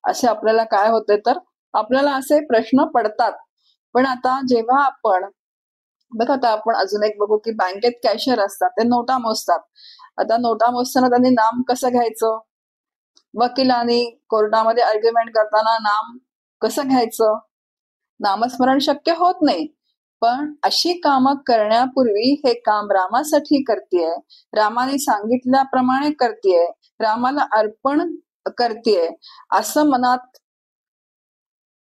असे आपल्याला काय होते तर आपल्याला असे प्रश्न पडतात. पण आता जेव्हा आपण बघा, आता आपण अजून एक बघू की बँकेत कॅशियर असतात, ते नोटा मोजतात. आता नोटा मोजताना त्यांनी नाम कसं घ्यायचं? वकिलांनी कोर्टामध्ये आर्ग्युमेंट करताना नाम कसं घ्यायचं? नामस्मरण शक्य होत नाही. पण अशी कामं करण्यापूर्वी हे काम रामासाठी करतेय, रामाने सांगितल्याप्रमाणे करतेय, रामाला अर्पण करतेय, असं मनात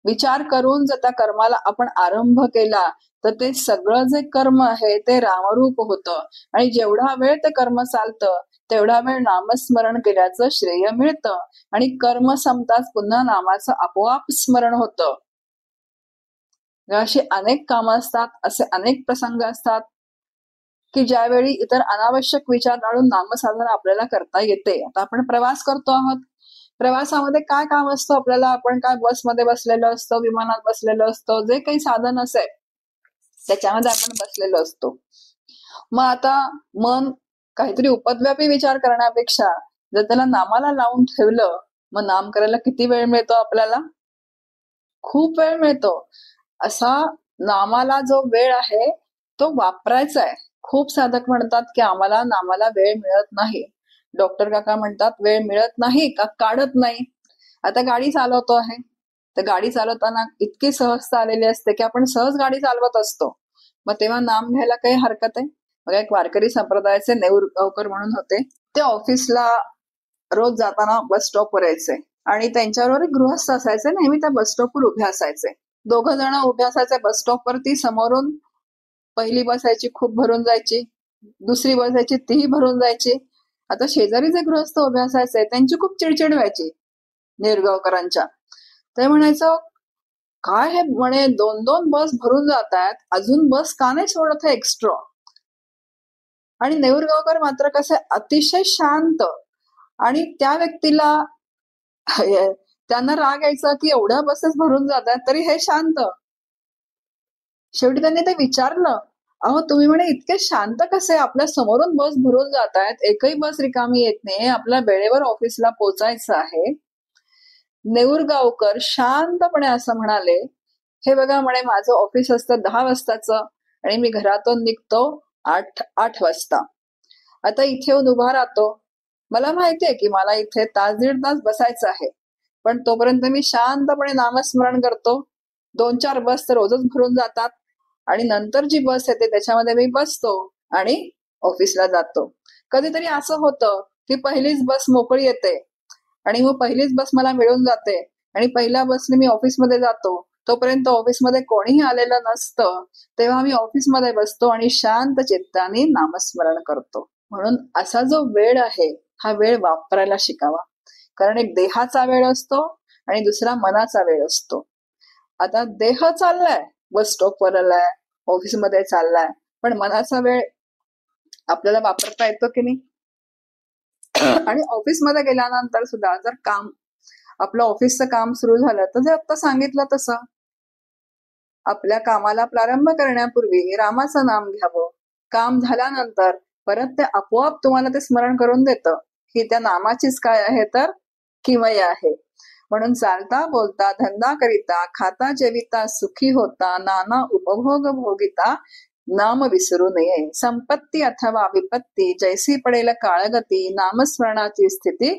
विचार करून जर त्या कर्माला आपण आरंभ केला तर ते सगळं जे कर्म आहे ते रामरूप होतं. आणि जेवढा वेळ ते कर्म चालतं तेवढा वेळ नामस्मरण केल्याचं श्रेय मिळतं आणि कर्म संपताच पुन्हा नामाचं आपोआप स्मरण होतं. अशी अनेक कामं असतात, असे अनेक प्रसंग असतात की ज्यावेळी इतर अनावश्यक विचार टाळून नामसाधना आपल्याला करता येते. आता आपण प्रवास करतो आहोत, प्रवासामध्ये काय काम असतं आपल्याला, आपण काय बसमध्ये बसलेलो असतो, विमानात बसलेलो असतो, जे काही साधन असेल त्याच्यामध्ये आपण बसलेलो असतो. मग आता मन काहीतरी उपद्व्यापी विचार करण्यापेक्षा जर त्याला नामाला लावून ठेवलं, मग नाम करायला किती वेळ मिळतो आपल्याला? खूप वेळ मिळतो. असा नामाला जो वेळ आहे तो वापरायचा आहे. खूप साधक म्हणतात की आम्हाला नामाला वेळ मिळत नाही. डॉक्टर काका म्हणतात वेळ मिळत नाही का काढत नाही. आता गाडी चालवतो आहे, तर गाडी चालवताना इतकी सहजता आलेली असते की आपण सहज गाडी चालवत असतो. मग तेव्हा नाम घ्यायला काही हरकत आहे? मग एक वारकरी संप्रदायाचे नेऊरगावकर म्हणून होते, ते ऑफिसला रोज जाताना बस स्टॉपवर यायचे आणि त्यांच्याबरोबर एक गृहस्थ असायचे, नेहमी त्या बस स्टॉपवर उभे असायचे. दोघं जण उभे असायचे बस स्टॉपवरती. समोरून पहिली बस यायची, खूप भरून जायची, दुसरी बस यायची, तीही भरून जायची. आता शेजारी जे गृहस्थ उभे असायचे त्यांची खूप चिडचिड व्हायची नेरगावकरांच्या. ते म्हणायचं काय हे म्हणे 2-2 बस भरून जात आहेत, अजून बस का नाही सोडत आहे एक्स्ट्रा. आणि नेऊरगावकर मात्र कसे अतिशय शांत, आणि त्या व्यक्तीला त्यांना राग यायचा की एवढ्या बसेस भरून जात आहेत तरी हे शांत. शेवटी त्यांनी ते विचारलं, अहो तुम्ही म्हणे इतके शांत कसे, आपल्या समोरून बस भरून जात आहेत, एकही बस रिकामी येत नाही, आपल्या वेळेवर ऑफिसला पोहोचायचं आहे. नेऊरगावकर शांतपणे असं म्हणाले, हे बघा म्हणे माझं ऑफिस असतं 10 वाजताचं आणि मी घरातून निघतो 8 वाजता. आता इथे येऊन उभा राहतो, मला माहितीये की मला इथे तास 1.5 तास बसायचं आहे, पण तोपर्यंत मी शांतपणे नामस्मरण करतो. 2-4 बस तर रोजच भरून जातात आणि नंतर जी बस येते त्याच्यामध्ये मी बसतो आणि ऑफिसला जातो. कधीतरी असं होतं की पहिलीच बस मोकळी येते आणि मग पहिलीच बस मला मिळून जाते आणि पहिल्या बसने मी ऑफिसमध्ये जातो. तोपर्यंत ऑफिसमध्ये कोणीही आलेलं नसतं, तेव्हा मी ऑफिसमध्ये बसतो आणि शांत चित्ताने नामस्मरण करतो. म्हणून असा जो वेळ आहे हा वेळ वापरायला शिकावा. कारण एक देहाचा वेळ असतो आणि दुसरा मनाचा वेळ असतो. आता देह चाललाय, बस स्टॉपवर आलाय, ऑफिसमध्ये चाललाय, पण मनाचा वेळ आपल्याला वापरता येतो की नाही? आणि ऑफिसमध्ये गेल्यानंतर सुद्धा जर काम, आपलं ऑफिसचं काम सुरू झालं तर जे आता सांगितलं तसं आपल्या कामाला प्रारंभ करण्यापूर्वी रामाचं नाम घ्यावं. काम झाल्यानंतर परत ते आपोआप तुम्हाला ते स्मरण करून देतं की त्या नामाचीच काय आहे तर किमया आहे. म्हणून चालता बोलता धंदा करिता खाता जेविता सुखी होता नाना उपभोग भोगिता नाम विसरू नये. संपत्ती अथवा विपत्ती जैसी पडेल काळगती नामस्मरणाची स्थिती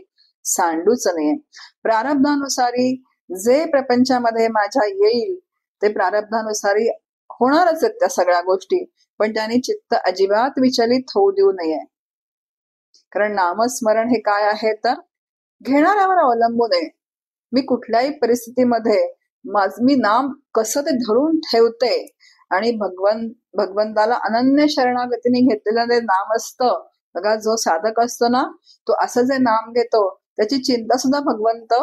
सांडूच नये. प्रारब्धानुसारी जे प्रपंचामध्ये माझ्या येईल ते प्रारब्धानुसारी होणारच आहेत त्या सगळ्या गोष्टी, पण त्याने चित्त अजिबात विचलित होऊ देऊ नये. कारण नामस्मरण हे काय आहे तर घेणाऱ्यावर अवलंबून आहे. मी कुठल्याही परिस्थितीमध्ये मी नाम कसं ते धरून ठेवते आणि भगवंताला अनन्य शरणागतीने घेतलेलं ते नाम असतं बघा. जो साधक असतो ना तो असं जे नाम घेतो त्याची चिंता सुद्धा भगवंत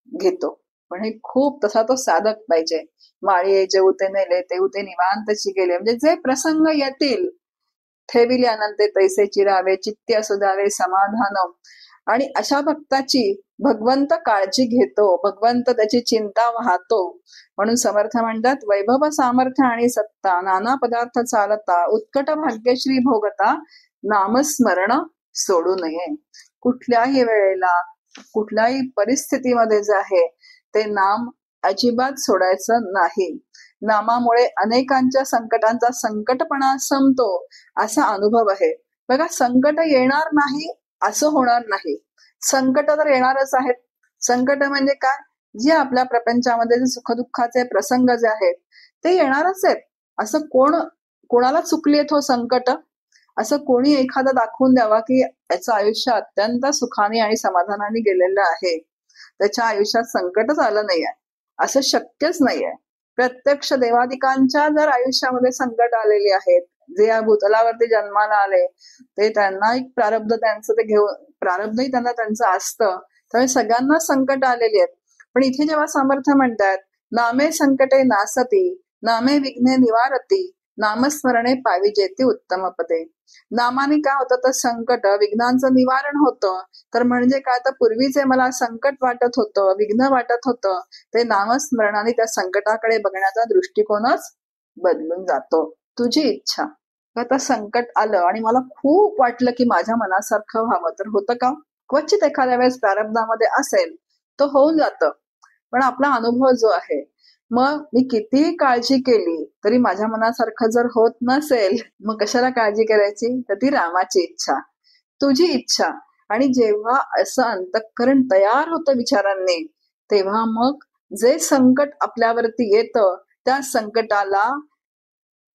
घेतो. पण हे खूप तसा तो साधक पाहिजे. माळी जेवते नेले तेवते निवांतची गेले, म्हणजे जे प्रसंग येतील ठेविले अनंते तैसे चिरावे चित्ती असू द्यावे समाधान. आणि अशा भक्ताची भगवंत काळजी घेतो, भगवंत त्याची चिंता वाहतो. म्हणून समर्थ म्हणतात वैभव सामर्थ्य आणि सत्ता नाना पदार्थ चालता उत्कट भाग्यश्री भोगता नामस्मरण सोडू नये. कुठल्याही वेळेला कुठल्याही परिस्थितीमध्ये जे आहे ते नाम अजिबात सोडायचं नाही. नामामुळे अनेकांच्या संकटांचा संकटपणा संपतो असा अनुभव आहे बघा. संकट येणार नाही असं होणार नाही, संकट तर येणारच आहेत. संकट म्हणजे काय, जे आपल्या प्रपंचामध्ये जे सुखदुःखाचे प्रसंग जे आहेत ते येणारच आहेत. असं कोणाला चुकली आहेत हो संकट? असं कोणी एखादा दाखवून द्यावा की याचं आयुष्य अत्यंत सुखाने आणि समाधानाने गेलेलं आहे, त्याच्या आयुष्यात संकटच आलं नाही आहे, असं शक्यच नाहीये. प्रत्यक्ष देवादिकांच्या जर आयुष्यामध्ये संकट आलेली आहेत, जे या भूतलावरती जन्माला आले ते त्यांना एक प्रारब्ध त्यांचं ते घेऊन, प्रारब्धही त्यांना त्यांचं असतं, त्यामुळे सगळ्यांना संकट आलेली आहेत. पण इथे जेव्हा समर्थ म्हणतात नामे संकटे नासती नामे विघ्ने निवारती, नामस्मरणे पाविजेती उत्तम पदे. नामाने काय होतं तर संकट विघ्नांचं निवारण होतं. तर म्हणजे काय, तर पूर्वी जे मला संकट वाटत होतं, विघ्न वाटत होतं, ते नामस्मरणाने त्या संकटाकडे बघण्याचा दृष्टिकोनच बदलून जातो. तुझी इच्छा. आता संकट आलं आणि मला खूप वाटलं की माझ्या मनासारखं व्हावं, तर होतं का? क्वचित एखाद्या वेळेस प्रारब्धामध्ये असेल तो होऊन जातं. पण आपला अनुभव जो आहे, मग मी कितीही काळजी केली तरी माझ्या मनासारखं जर होत नसेल, मग कशाला काळजी करायची? तर ती रामाची इच्छा, तुझी इच्छा. आणि जेव्हा असं अंतःकरण तयार होतं विचारांनी, तेव्हा मग जे संकट आपल्यावरती येतं त्या संकटाला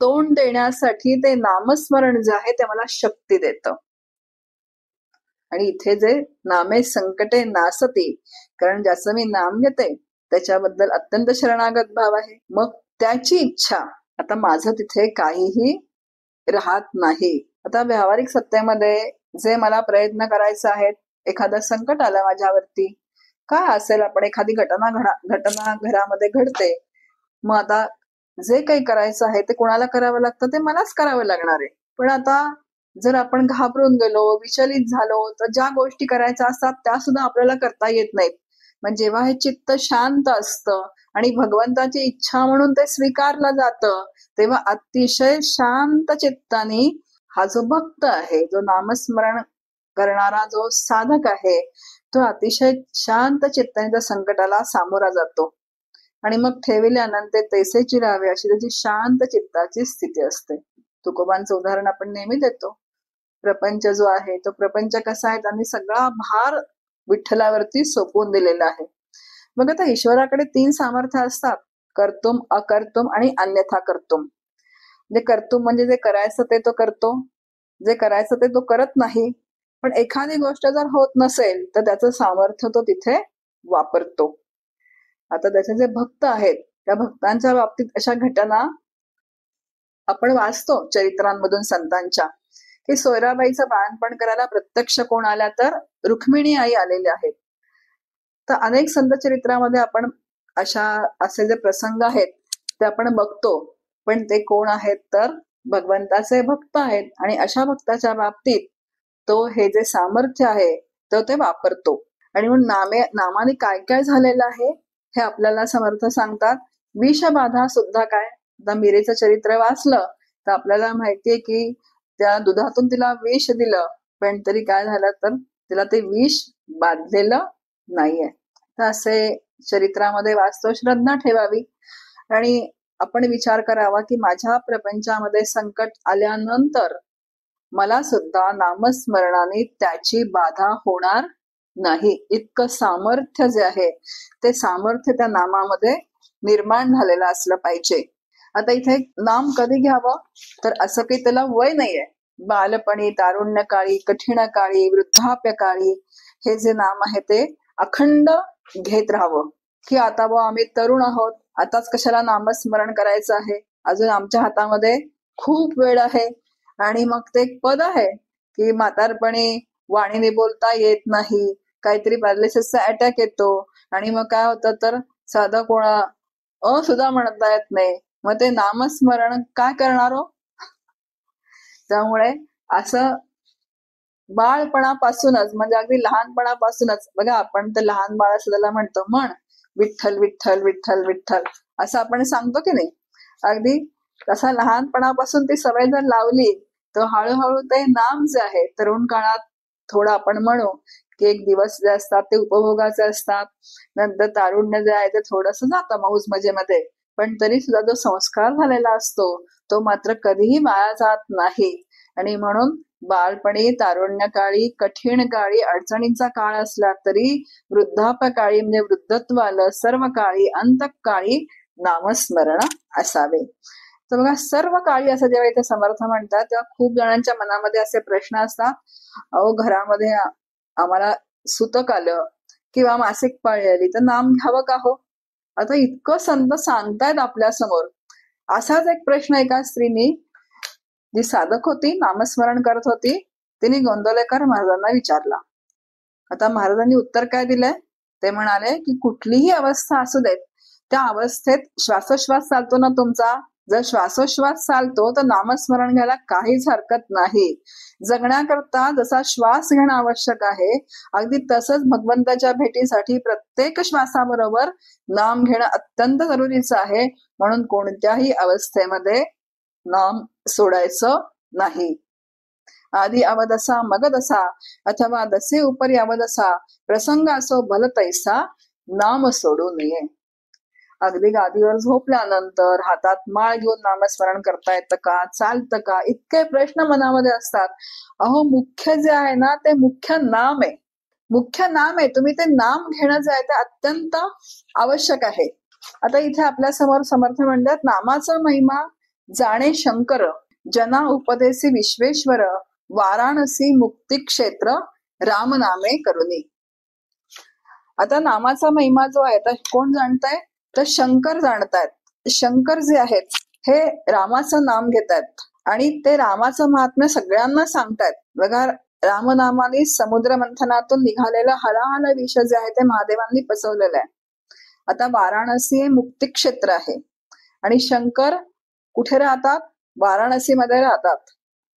तोंड देण्यासाठी ते नामस्मरण जे आहे ते मला शक्ती देतं. आणि इथे जे नामे संकटे नासती, कारण ज्याचं मी नाम घेते त्याच्याबद्दल अत्यंत शरणागत भाव आहे, मग त्याची इच्छा. आता माझं तिथे काहीही राहत नाही. आता व्यावहारिक सत्तेमध्ये जे मला प्रयत्न करायचे आहेत, एखादं संकट आलं माझ्यावरती, काय असेल, आपण एखादी घटना घरामध्ये घडते, मग आता जे काही करायचं आहे ते कोणाला करावं लागतं, ते मलाच करावं लागणार आहे. पण आता जर आपण घाबरून गेलो, विचलित झालो, तर ज्या गोष्टी करायच्या असतात त्या सुद्धा आपल्याला करता येत नाहीत. पण जेव्हा हे चित्त शांत असतं आणि भगवंताची इच्छा म्हणून ते स्वीकारलं जातं, तेव्हा अतिशय शांत चित्ताने हा जो भक्त आहे, जो नामस्मरण करणारा जो साधक आहे, तो अतिशय शांत चित्ताने त्या संकटाला सामोरा जातो. आणि मग ठेविल्यानंतर ते तैसे चिरावे अशी त्याची शांत चित्ताची स्थिती असते. तुकोबांचं उदाहरण आपण नेहमी देतो. प्रपंच जो आहे तो प्रपंच कसा आहे, त्यांनी सगळा भार विठ्ठलावरती सोपवून दिलेला आहे. मग आता ईश्वराकडे 3 सामर्थ्य असतात, कर्तुम, अकर्तुम आणि अन्यथा कर्तुम. जे कर्तुम म्हणजे जे करायचं ते तो करतो, जे करायचं ते तो करत नाही. पण एखादी गोष्ट जर होत नसेल तर त्याचं सामर्थ्य तो तिथे वापरतो. आता त्याचे जे भक्त आहेत त्या भक्तांच्या बाबतीत अशा घटना आपण वाचतो चरित्रांमधून संतांच्या, की सोयराबाईचं बाळणपण करायला प्रत्यक्ष कोण आल्या, तर रुक्मिणी आई आलेल्या आहेत. तर अनेक संत चरित्रामध्ये आपण असे जे प्रसंग आहेत ते आपण बघतो. पण ते कोण आहेत, तर भगवंताचे भक्त आहेत. आणि अशा भक्ताच्या बाबतीत तो हे जे सामर्थ्य आहे तर ते वापरतो. आणि म्हणून नामाने काय काय झालेलं आहे हे आपल्याला समर्थ सांगतात. विषबाधा सुद्धा काय, आता मीरेचं चरित्र वाचलं तर आपल्याला माहितीये की त्या दुधातून तिला विष दिलं, पण तरी काय झालं, तर तिला ते विष बाधलेलं नाहीये. तर असे चरित्रामध्ये वाचतो. श्रद्धा ठेवावी आणि आपण विचार करावा की माझ्या प्रपंचामध्ये संकट आल्यानंतर मला सुद्धा नामस्मरणाने त्याची बाधा होणार नाही, इतकं सामर्थ्य जे आहे ते सामर्थ्य त्या नामामध्ये निर्माण झालेलं असलं पाहिजे. आता इथे नाम कधी घ्यावं, तर असं काही त्याला वय नाहीये. बालपणी, तारुण्य काळी, कठीण काळी, वृद्धाप्य काळी हे जे नाम आहे ते अखंड घेत राहावं. की आता बा आम्ही तरुण आहोत, आताच कशाला नामस्मरण करायचं आहे, अजून आमच्या हातामध्ये खूप वेळ आहे. आणि मग ते एक पद आहे की म्हातारपणी वाणीने बोलता येत नाही, काहीतरी पॅरालिसिसचा अटॅक येतो आणि मग काय होतं, तर साधं कोणा सुद्धा म्हणता येत नाही, मग ते नामस्मरण काय करणार हो. त्यामुळे असं बाळपणापासूनच, म्हणजे अगदी लहानपणापासूनच बघा, आपण तर लहान बाळ सुद्धा म्हणतो, म्हण विठ्ठल विठ्ठल विठ्ठल विठ्ठल असं आपण सांगतो की नाही. अगदी तसा लहानपणापासून ती सवय जर लावली तर हळूहळू ते नाम जे आहे तरुण काळात थोडं आपण म्हणू की एक दिवस जे असतात ते उपभोगाचे असतात, नंतर तारुण्य जे आहे ते थोडस जातं मौज मजेमध्ये, पण तरी सुद्धा जो संस्कार झालेला असतो तो मात्र कधीही वाया जात नाही. आणि म्हणून बालपणी, तारुण्य काळी, कठीण काळी, अडचणींचा काळ असला तरी वृद्धाप्य काळी म्हणजे वृद्धत्व आलं, सर्व काळी, अंतकाळी नामस्मरण असावे. तर बघा, सर्व काळी असं जेव्हा इथे समर्थ म्हणतात तेव्हा खूप जणांच्या मनामध्ये असे प्रश्न असतात, अहो घरामध्ये आम्हाला सुतक आलं किंवा मासिक पाळी आली तर नाम घ्यावं का हो. आता इतकं संत सांगतायत आपल्या समोर. असाच एक प्रश्न एका स्त्रीने, जी साधक होती, नामस्मरण करत होती, तिने गोंदवलेकर महाराजांना विचारला. आता महाराजांनी उत्तर काय दिलंय, ते म्हणाले की कुठलीही अवस्था असू देत, त्या अवस्थेत श्वासोश्वास चालतो ना तुमचा, जर श्वासोश्वास चालतो तर नामस्मरण घ्यायला काहीच हरकत नाही. जगण्याकरता जसा श्वास घेणं आवश्यक आहे, अगदी तसंच भगवंताच्या भेटीसाठी प्रत्येक श्वासाबरोबर नाम घेणं अत्यंत जरुरीचं आहे. म्हणून कोणत्याही अवस्थेमध्ये नाम सोडायचं नाही. आधी अवदसा मगदसा अथवा दसे उपरी अवदसा, प्रसंग असो भल तैसा, नाम सोडू नये. अगदी गादीवर झोपल्यानंतर हातात माळ घेऊन नामस्मरण करता येतं का, चालतं का, इतके प्रश्न मनामध्ये असतात. अहो, मुख्य जे आहे ना ते मुख्य नाम आहे. मुख्य नाम आहे. तुम्ही ते नाम घेणं जे आहे ते अत्यंत आवश्यक आहे. आता इथे आपल्या समोर समर्थ म्हणतात, नामाचा महिमा जाणे शंकर, जना उपदेसी विश्वेश्वर, वाराणसी मुक्ती क्षेत्र, राम नामे करुणी. आता नामाचा महिमा जो आहे तर कोण जाणताय, तर शंकर जाणतायत. शंकर जे आहेत हे रामाचं नाम घेतायत आणि ते रामाचं महात्म्य सगळ्यांना सांगतायत. बघा, रामनामाने समुद्र मंथनातून निघालेलं हलाहल विष जे आहे ते महादेवांनी पचवलेलं आहे. आता वाराणसी हे मुक्ती क्षेत्र आहे आणि शंकर कुठे राहतात, वाराणसीमध्ये राहतात.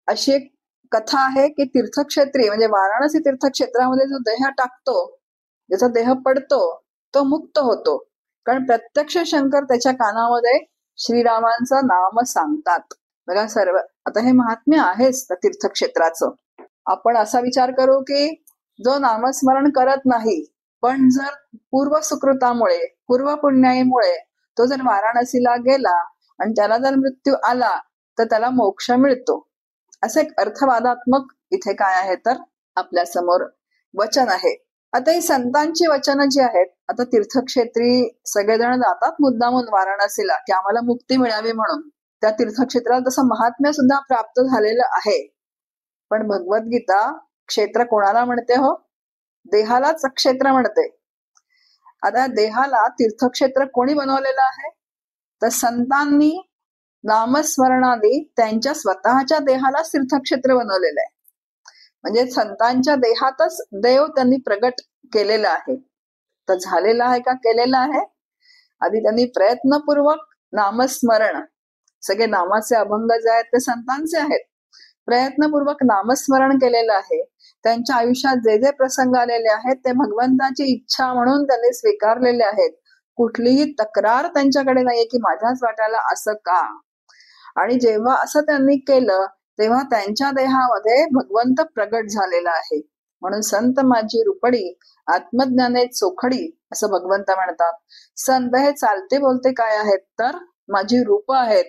अशी एक कथा आहे की तीर्थक्षेत्री म्हणजे वाराणसी तीर्थक्षेत्रामध्ये जो देह टाकतो, ज्याचा देह पडतो, तो मुक्त होतो. कारण प्रत्यक्ष शंकर त्याच्या कानामध्ये श्रीरामांचं नाम सांगतात. बघा, सर्व आता हे महात्म्य आहेच त्या तीर्थक्षेत्राचं. आपण असा विचार करू की जो नामस्मरण करत नाही, पण जर पूर्व सुकृतामुळे, पूर्व पुण्याईमुळे तो जर वाराणसीला गेला आणि त्याला जर मृत्यू आला तर त्याला मोक्ष मिळतो. असं एक अर्थवादात्मक इथे काय आहे तर आपल्या समोर वचन आहे. आता ही संतांची वचनं जी आहेत, आता तीर्थक्षेत्री सगळेजण जातात मुद्दामून वाराणसीला की आम्हाला मुक्ती मिळावी म्हणून. त्या तीर्थक्षेत्राला तसं महात्म्य सुद्धा प्राप्त झालेलं आहे. पण भगवद्गीता क्षेत्र कोणाला म्हणते हो, देहालाच क्षेत्र म्हणते. आता देहाला तीर्थक्षेत्र कोणी बनवलेलं आहे, तर संतांनी नामस्मरणाने त्यांच्या स्वतःच्या देहालाच तीर्थक्षेत्र बनवलेलं आहे. म्हणजे संतांच्या देहातच देव त्यांनी प्रगट केलेला आहे. तर झालेला आहे का, केलेला आहे. आधी त्यांनी प्रयत्नपूर्वक नामस्मरण, सगळे नामाचे अभंग जे आहेत ते संतांचे आहेत, प्रयत्नपूर्वक नामस्मरण केलेलं आहे. त्यांच्या आयुष्यात जे जे प्रसंग आलेले आहेत ते भगवंताची इच्छा म्हणून त्यांनी स्वीकारलेले आहेत. कुठलीही तक्रार त्यांच्याकडे नाहीये की माझ्याच वाट्याला असं का. आणि जेव्हा असं त्यांनी केलं तेव्हा त्यांच्या देहामध्ये भगवंत प्रगट झालेला आहे. म्हणून संत माझी रुपडी, आत्मज्ञाने चोखडी असं भगवंत म्हणतात. संत हे चालते बोलते काय आहेत, तर माझी रूप आहेत.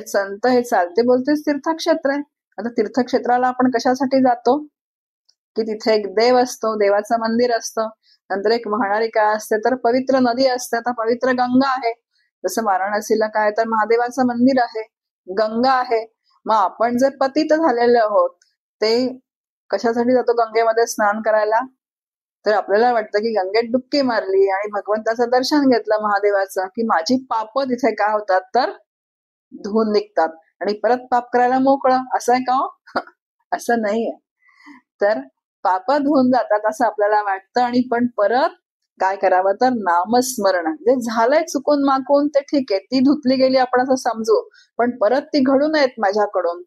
संत हे चालते बोलते तीर्थक्षेत्र आहे. आता तीर्थक्षेत्राला आपण कशासाठी जातो, की तिथे एक देव असतो, देवाचं मंदिर असतं, नंतर एक वाहणारी काय असते तर पवित्र नदी असते. आता पवित्र गंगा आहे. जसं वाराणसीला काय तर महादेवाचं मंदिर आहे, गंगा आहे. मग आपण जे पतित झालेले आहोत ते कशासाठी जातो गंगेमध्ये स्नान करायला, तर आपल्याला वाटतं की गंगेत डुबकी मारली आणि भगवंताचं दर्शन घेतलं महादेवाचं की माझी पाप तिथे काय होतात तर धुवून निघतात आणि परत पाप करायला मोकळं. असं आहे का हो? असं नाहीये. तर पाप धुवून जातात असं आपल्याला वाटतं आणि पण परत काय करावं तर नामस्मरण. जे झालंय चुकून माकून ते ठीक आहे, ती धुतली गेली आपण असं समजू, पण परत ती घडू नयेत माझ्याकडून.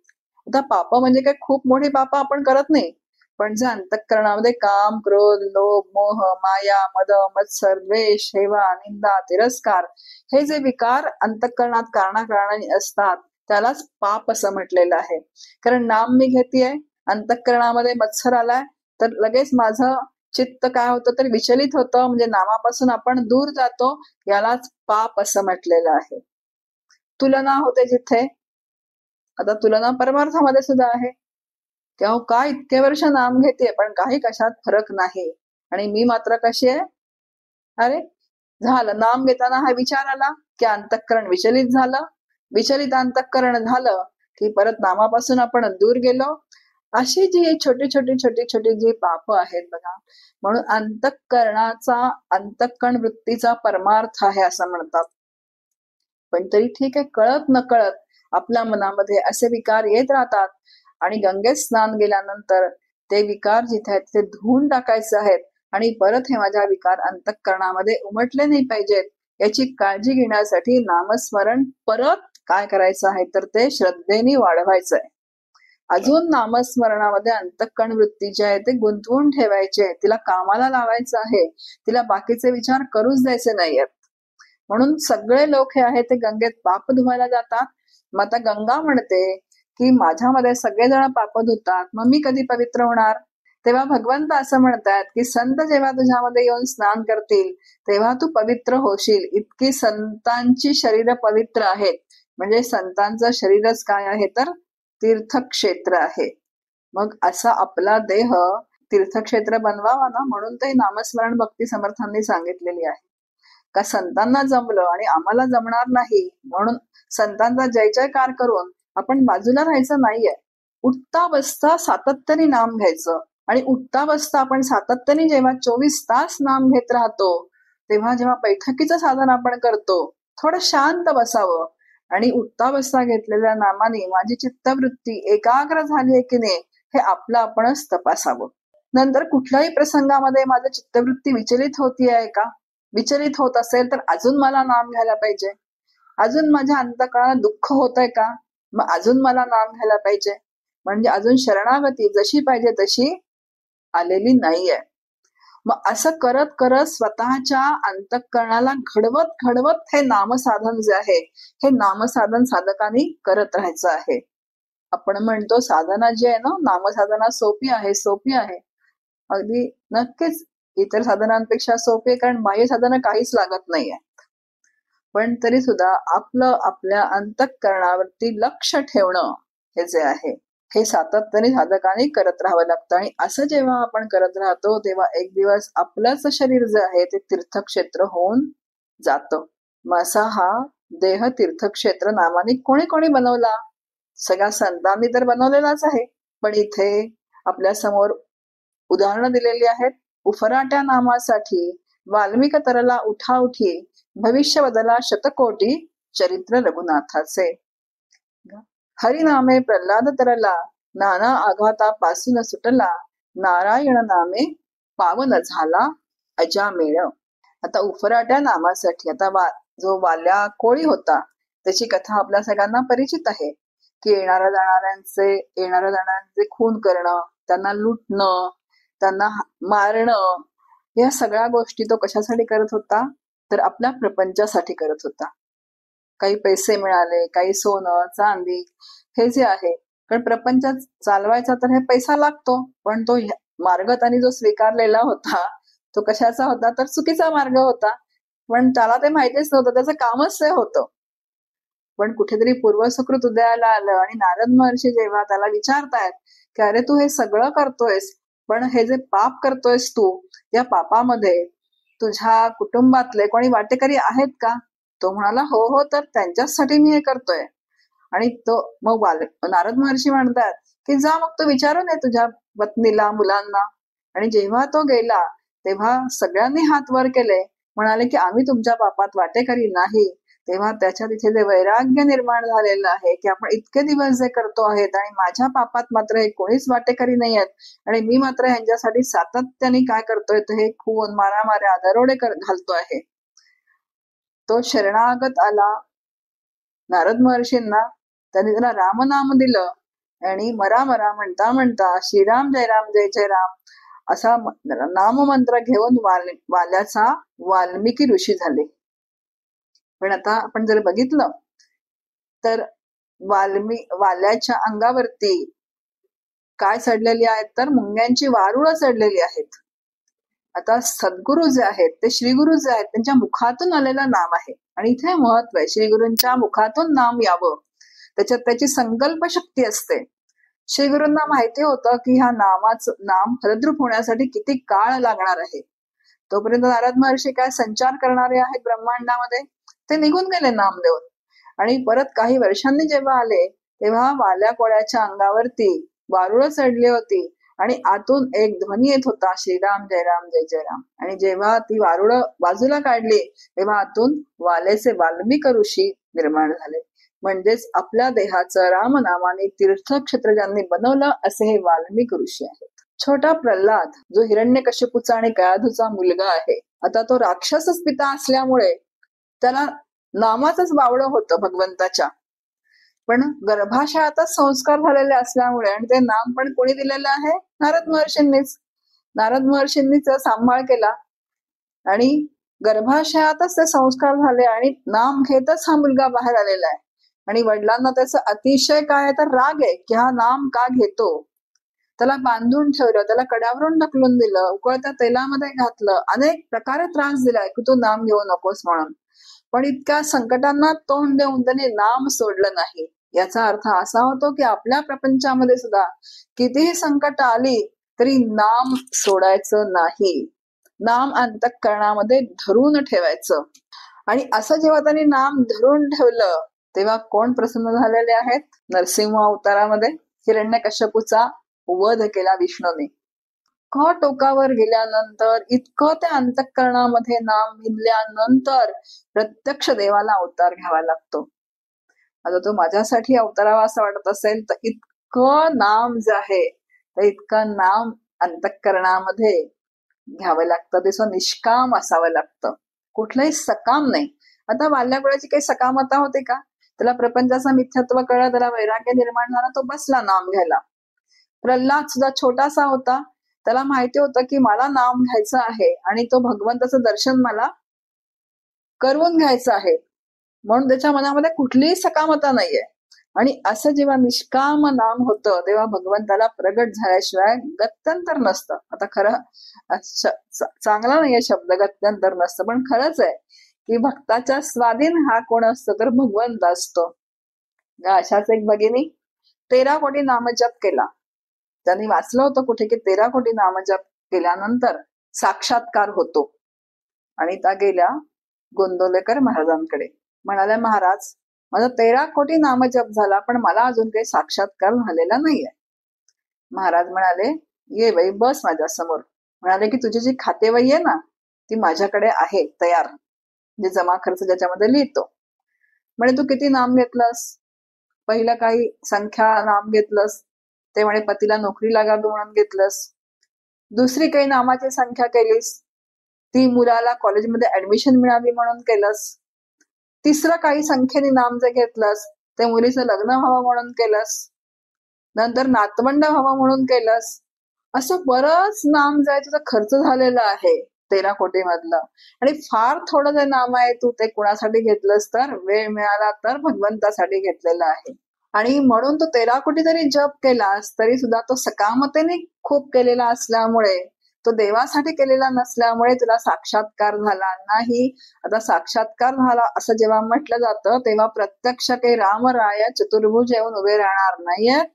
आता पाप म्हणजे काही खूप मोठी पाप आपण करत नाही, पण जे अंतःकरणामध्ये काम, क्रोध, लोभ, मोह, माया, मद, मत्सर, द्वेष, हेवा, निंदा, तिरस्कार हे जे विकार अंतःकरणात कारणाकारणाने असतात त्यालाच पाप असं म्हटलेलं आहे. कारण नाम मी घेतेय, अंतःकरणामध्ये मत्सर आलाय तर लगेच माझं चित्त काय होतं तर विचलित होतं, म्हणजे नामापासून आपण दूर जातो, यालाच पाप असं म्हटलेलं आहे. तुलना होते जिथे, आता तुलना परमार्थामध्ये सुद्धा आहे. तेव्हा काय इतके वर्ष नाम घेते पण काही कशात फरक नाही आणि मी मात्र कशी आहे. अरे झालं, नाम घेताना हा विचार आला की अंतःकरण विचलित झालं, विचलित अंतःकरण झालं की परत नामापासून आपण दूर गेलो. अशी जी छोटी छोटी जी पाप आहेत बघा, म्हणून अंतःकरणाचा, अंतःकरण वृत्तीचा परमार्थ आहे असं म्हणतात. पण तरी ठीक आहे, कळत नकळत आपल्या मनामध्ये असे विकार येत राहतात आणि गंगेत स्नान गेल्यानंतर ते विकार जिथे आहेत ते धुवून टाकायचे आहेत आणि परत हे माझ्या विकार अंतःकरणामध्ये उमटले नाही पाहिजेत याची काळजी घेण्यासाठी नामस्मरण परत काय करायचं आहे तर ते श्रद्धेने वाढवायचं आहे. अजून नामस्मरणामध्ये अंतःकरण वृत्ती जी आहे ते गुंतवून ठेवायचे, तिला कामाला लावायचं आहे, तिला बाकीचे विचार करूच द्यायचे नाहीयेत. म्हणून सगळे लोक हे आहे ते गंगेत पाप धुवायला जातात. मग आता गंगा म्हणते की माझ्यामध्ये सगळेजण पाप धुतात, मग मी कधी पवित्र होणार? तेव्हा भगवंत असं म्हणतात की संत जेव्हा तुझ्यामध्ये येऊन स्नान करतील तेव्हा तू पवित्र होशील. इतकी संतांची शरीर पवित्र आहेत. म्हणजे संतांचं शरीरच काय आहे तर तीर्थक्षेत्र आहे. मग असा आपला देह तीर्थक्षेत्र बनवावा ना, म्हणून ते नामस्मरण भक्ती समर्थांनी सांगितलेली आहे. का संतांना जमलं आणि आम्हाला जमणार नाही म्हणून संतांचा जय जयकार करून आपण बाजूला राहायचं नाहीये. उठता बसता सातत्याने नाम घ्यायचं. आणि उठता बसता आपण सातत्याने जेव्हा 24 तास नाम घेत राहतो तेव्हा जेव्हा बैठकीचं साधन आपण करतो थोडं शांत बसावं आणि उठता बसता घेतलेल्या नामाने माझी चित्तवृत्ती एकाग्र झाली की नाही हे आपलं आपणच तपासावं. नंतर कुठल्याही प्रसंगामध्ये माझी चित्तवृत्ती विचलित होती आहे का? विचलित होत असेल तर अजून मला नाम घ्यायला पाहिजे. अजून माझ्या अंतःकरणाला दुःख होत आहे का? मग अजून मला नाम घ्यायला पाहिजे. म्हणजे अजून शरणागती जशी पाहिजे तशी आलेली नाहीये. मग असं करत करत स्वतःच्या अंतःकरणाला घडवत हे नामसाधन जे आहे हे नामसाधन साधकांनी करत राहायचं आहे. आपण म्हणतो साधना जी आहे ना, नामसाधना सोपी आहे. अगदी नक्कीच इतर साधनांपेक्षा सोपी आहे, कारण बाह्य साधना काहीच लागत नाहीये. पण तरी सुद्धा आपल्या अंतःकरणावरती लक्ष ठेवणं हे जे आहे हे सातत्याने साधकाने करत राहावं लागतं. आणि असं जेव्हा आपण करत राहतो तेव्हा एक दिवस आपलंच शरीर जे आहे ते तीर्थक्षेत्र होऊन जातं. मग असा हा देह तीर्थक्षेत्र नामाने कोणी कोणी बनवला? सगळ्या संतांनी तर बनवलेलाच आहे. पण इथे आपल्या समोर उदाहरणं दिलेली आहेत. उफराट्या नामासाठी वाल्मिक तरला उठाउठी, भविष्य बदला शतकोटी, चरित्र रघुनाथाचे. हरिनामे प्रल्हाद तरला, नाना आघातापासून सुटला, नारायण नामे पावन झाला अजामेळ. आता उफराट्या नामासाठी आता जो वाल्या कोळी होता त्याची कथा आपल्या सगळ्यांना परिचित आहे की येणाऱ्या जाणाऱ्यांचे खून करणं, त्यांना लुटणं, त्यांना मारणं, या सगळ्या गोष्टी तो कशासाठी करत होता तर आपल्या प्रपंचासाठी करत होता. काही पैसे मिळाले, काही सोनं चांदी हे जे आहे, कारण प्रपंच चालवायचा तर हे पैसा लागतो. पण तो मार्ग त्यांनी जो स्वीकारलेला होता तो कशाचा होता तर चुकीचा मार्ग होता. पण त्याला ते माहितीच नव्हतं, त्याचं कामच ते होतं. पण कुठेतरी पूर्वसुकृत उदयाला आलं आणि नारद महर्षी जेव्हा त्याला विचारतायत की अरे तू हे सगळं करतोयस पण हे जे पाप करतोयस तू, या पापामध्ये तुझ्या कुटुंबातले कोणी वाटेकरी आहेत का? तो म्हणाला हो तर त्यांच्यासाठी मी हे करतोय. आणि तो मग नारद महर्षी म्हणतात की जा मग तू विचारून ये तुझ्या पत्नीला, मुलांना. आणि जेव्हा तो गेला तेव्हा सगळ्यांनी हात वर केले, म्हणाले की आम्ही तुमच्या पापात वाटेकरी नाही. तेव्हा त्याच्या तिथे जे वैराग्य निर्माण झालेलं आहे की आपण इतके दिवस जे करतो आहेत आणि माझ्या पापात मात्र हे कोणीच वाटेकरी नाही आहेत आणि मी मात्र ह्यांच्यासाठी सातत्याने काय करतोय तर हे खून, मारामाऱ्या, दरोडे घालतो आहे. तो शरणागत आला नारद महर्षींना. त्यांनी त्याला रामनाम दिलं आणि मरा म्हणता म्हणता श्रीराम जय जय राम असा नाममंत्र घेऊन वाल्याचा वाल्मिकी ऋषी झाले. पण आता आपण जर बघितलं तर वाल्याच्या अंगावरती काय चढलेली आहेत तर मुंग्यांची वारुळं चढलेली आहेत. आता सद्गुरु जे आहेत ते श्रीगुरु जे आहेत त्यांच्या मुखातून आलेलं नाम आहे. आणि इथे महत्व आहे, श्रीगुरूंच्या मुखातून नाम यावं त्याच्यात त्याची संकल्प शक्ती असते. श्रीगुरूंना माहिती होतं की ह्या नाम फलद्रूप होण्यासाठी किती काळ लागणार आहे. तोपर्यंत नारद महर्षी काय संचार करणारे आहेत ब्रह्मांडामध्ये, ते निघून गेले नाम देऊन. आणि परत काही वर्षांनी जेव्हा आले तेव्हा वाल्या कोळ्याच्या अंगावरती वारुळ चढली होती आणि आतून एक ध्वनी येत होता श्रीराम जय राम. आणि जेव्हा ती वारुळ बाजूला काढली तेव्हा आतून वाल्याचे वाल्मिक ऋषी निर्माण झाले. म्हणजेच आपल्या देहाचं रामनामाने तीर्थक्षेत्र ज्यांनी बनवलं असे हे वाल्मिक ऋषी आहेत. छोटा प्रल्हाद जो हिरण्यकश्यपूचा आणि कयाधूचा मुलगा आहे, आता तो राक्षसच पिता असल्यामुळे त्याला नामाचंच बावडं होतं भगवंताच्या. पण गर्भाशयातच संस्कार झालेले असल्यामुळे, आणि ते नाम पण कोणी दिलेलं आहे? नारद महर्षींनीच. नारद महर्षींनीच सांभाळ केला आणि गर्भाशयातच ते संस्कार झाले आणि नाम घेतच हा मुलगा बाहेर आलेला आहे. आणि वडिलांना त्याचा अतिशय काय आहे तर राग आहे की हा नाम का घेतो. त्याला बांधून ठेवलं, त्याला कड्यावरून ढकलून दिलं, उकळत्या तेलामध्ये घातलं, अनेक प्रकारे त्रास दिलाय की तू नाम घेऊ नकोस म्हणून. पण इतक्या संकटांना तोंड देऊन त्याने नाम सोडलं नाही. याचा अर्थ असा होतो की आपल्या प्रपंचामध्ये सुद्धा कितीही संकट आली तरी नाम सोडायचं नाही. नाम अंतःकरणामध्ये धरून ठेवायचं. आणि असं जेव्हा त्यांनी नाम धरून ठेवलं तेव्हा कोण प्रसन्न झालेले आहेत? नरसिंह अवतारामध्ये हिरण्यकश्यपूचा वध केला विष्णूने. टोकावर गेल्यानंतर, इतकं त्या अंतःकरणामध्ये नाम भिनल्यानंतर प्रत्यक्ष देवाला अवतार घ्यावा लागतो. आता तो माझ्यासाठी अवतारावा असं वाटत असेल तर इतकं नाम जे आहे ते इतकं नाम अंतःकरणामध्ये घ्यावं लागतं. ते निष्काम असावं लागतं, कुठलंही सकाम नाही. आता बाल्याकुळाची काही सकामता होते का? त्याला प्रपंचाचं मिथ्यात्व कळलं, त्याला वैराग्य निर्माण झाला, तो बसला नाम घ्यायला. प्रल्हाद सुद्धा छोटासा होता, त्याला माहिती होतं की मला नाम घ्यायचं आहे आणि तो भगवंताचं दर्शन मला करून घ्यायचं आहे, म्हणून त्याच्या मनामध्ये कुठलीही सकामता नाहीये. आणि असं जेव्हा निष्काम नाम होतं तेव्हा भगवंताला प्रगट झाल्याशिवाय गत्यंतर नसतं. आता खरं चांगला नाहीये शब्द गत्यंतर नसतं, पण खरंच आहे की भक्ताच्या स्वाधीन हा कोण असतो तर भगवंत असतो. अशाच एक भगिनी 13 कोटी नामजप केला. त्यांनी वाचलं होतं कुठे की 13 कोटी नामजप केल्यानंतर साक्षात्कार होतो. आणि त्या गेल्या गोंदवलेकर महाराजांकडे, म्हणाल्या महाराज माझा 13 कोटी नामजप झाला पण मला अजून काही साक्षात्कार झालेला नाहीये. महाराज म्हणाले ये बाई बस माझ्या समोर. म्हणाले की तुझी जी खातेवही आहे ना ती माझ्याकडे आहे तयार, जे जमा खर्च ज्याच्यामध्ये लिहितो. म्हणे तू किती नाम घेतलंस? पहिलं काही संख्या नाम घेतलंस, ते म्हणे पतीला नोकरी लागावी म्हणून घेतलंस. दुसरी काही नामाची संख्या केलीस, ती मुलाला कॉलेजमध्ये ऍडमिशन मिळावी म्हणून केलंस. तिसरं काही संख्येने नाम जे घेतलंस ते मुलीचं लग्न व्हावं म्हणून केलंस. नंतर नातवंड व्हावं म्हणून केलंस. असं बरंच नाम जे आहे तुझा खर्च झालेला आहे 13 कोटी मधलं. आणि फार थोडं जे नाम आहे तू ते कुणासाठी घेतलंस तर वेळ मिळाला तर भगवंतासाठी घेतलेलं आहे. आणि म्हणून तो 13 कोटी जरी जप केलास तरी सुद्धा तो सकामतेने खूप केलेला असल्यामुळे, तो देवासाठी केलेला नसल्यामुळे तुला साक्षात्कार झाला नाही. आता साक्षात्कार झाला असं जेव्हा म्हटलं जातं तेव्हा प्रत्यक्ष काही रामराया चतुर्भुज येऊन उभे राहणार नाहीयेत,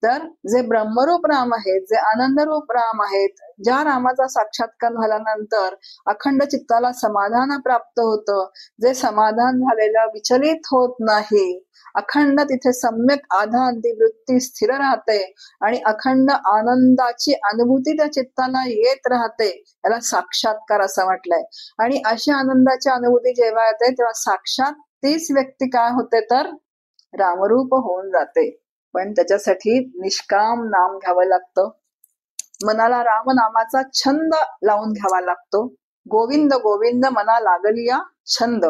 तर जे ब्रह्मरूप राम आहेत, जे आनंदरूप राम आहेत, ज्या रामाचा साक्षात्कार झाल्यानंतर अखंड चित्ताला समाधान प्राप्त होतं, जे समाधान झालेलं विचलित होत नाही, अखंड तिथे सम्यक आधांती वृत्ती स्थिर राहते आणि अखंड आनंदाची अनुभूती त्या चित्ताला येत राहते, याला साक्षात्कार असं म्हटलंय. आणि अशी आनंदाची अनुभूती जेव्हा येते तेव्हा साक्षात तीच व्यक्ती काय होते तर रामरूप होऊन जाते. पण त्याच्यासाठी निष्काम नाम घ्यावं लागतं. मनाला रामनामाचा छंद लावून घ्यावा लागतो. गोविंद गोविंद मना लागलिया छंद,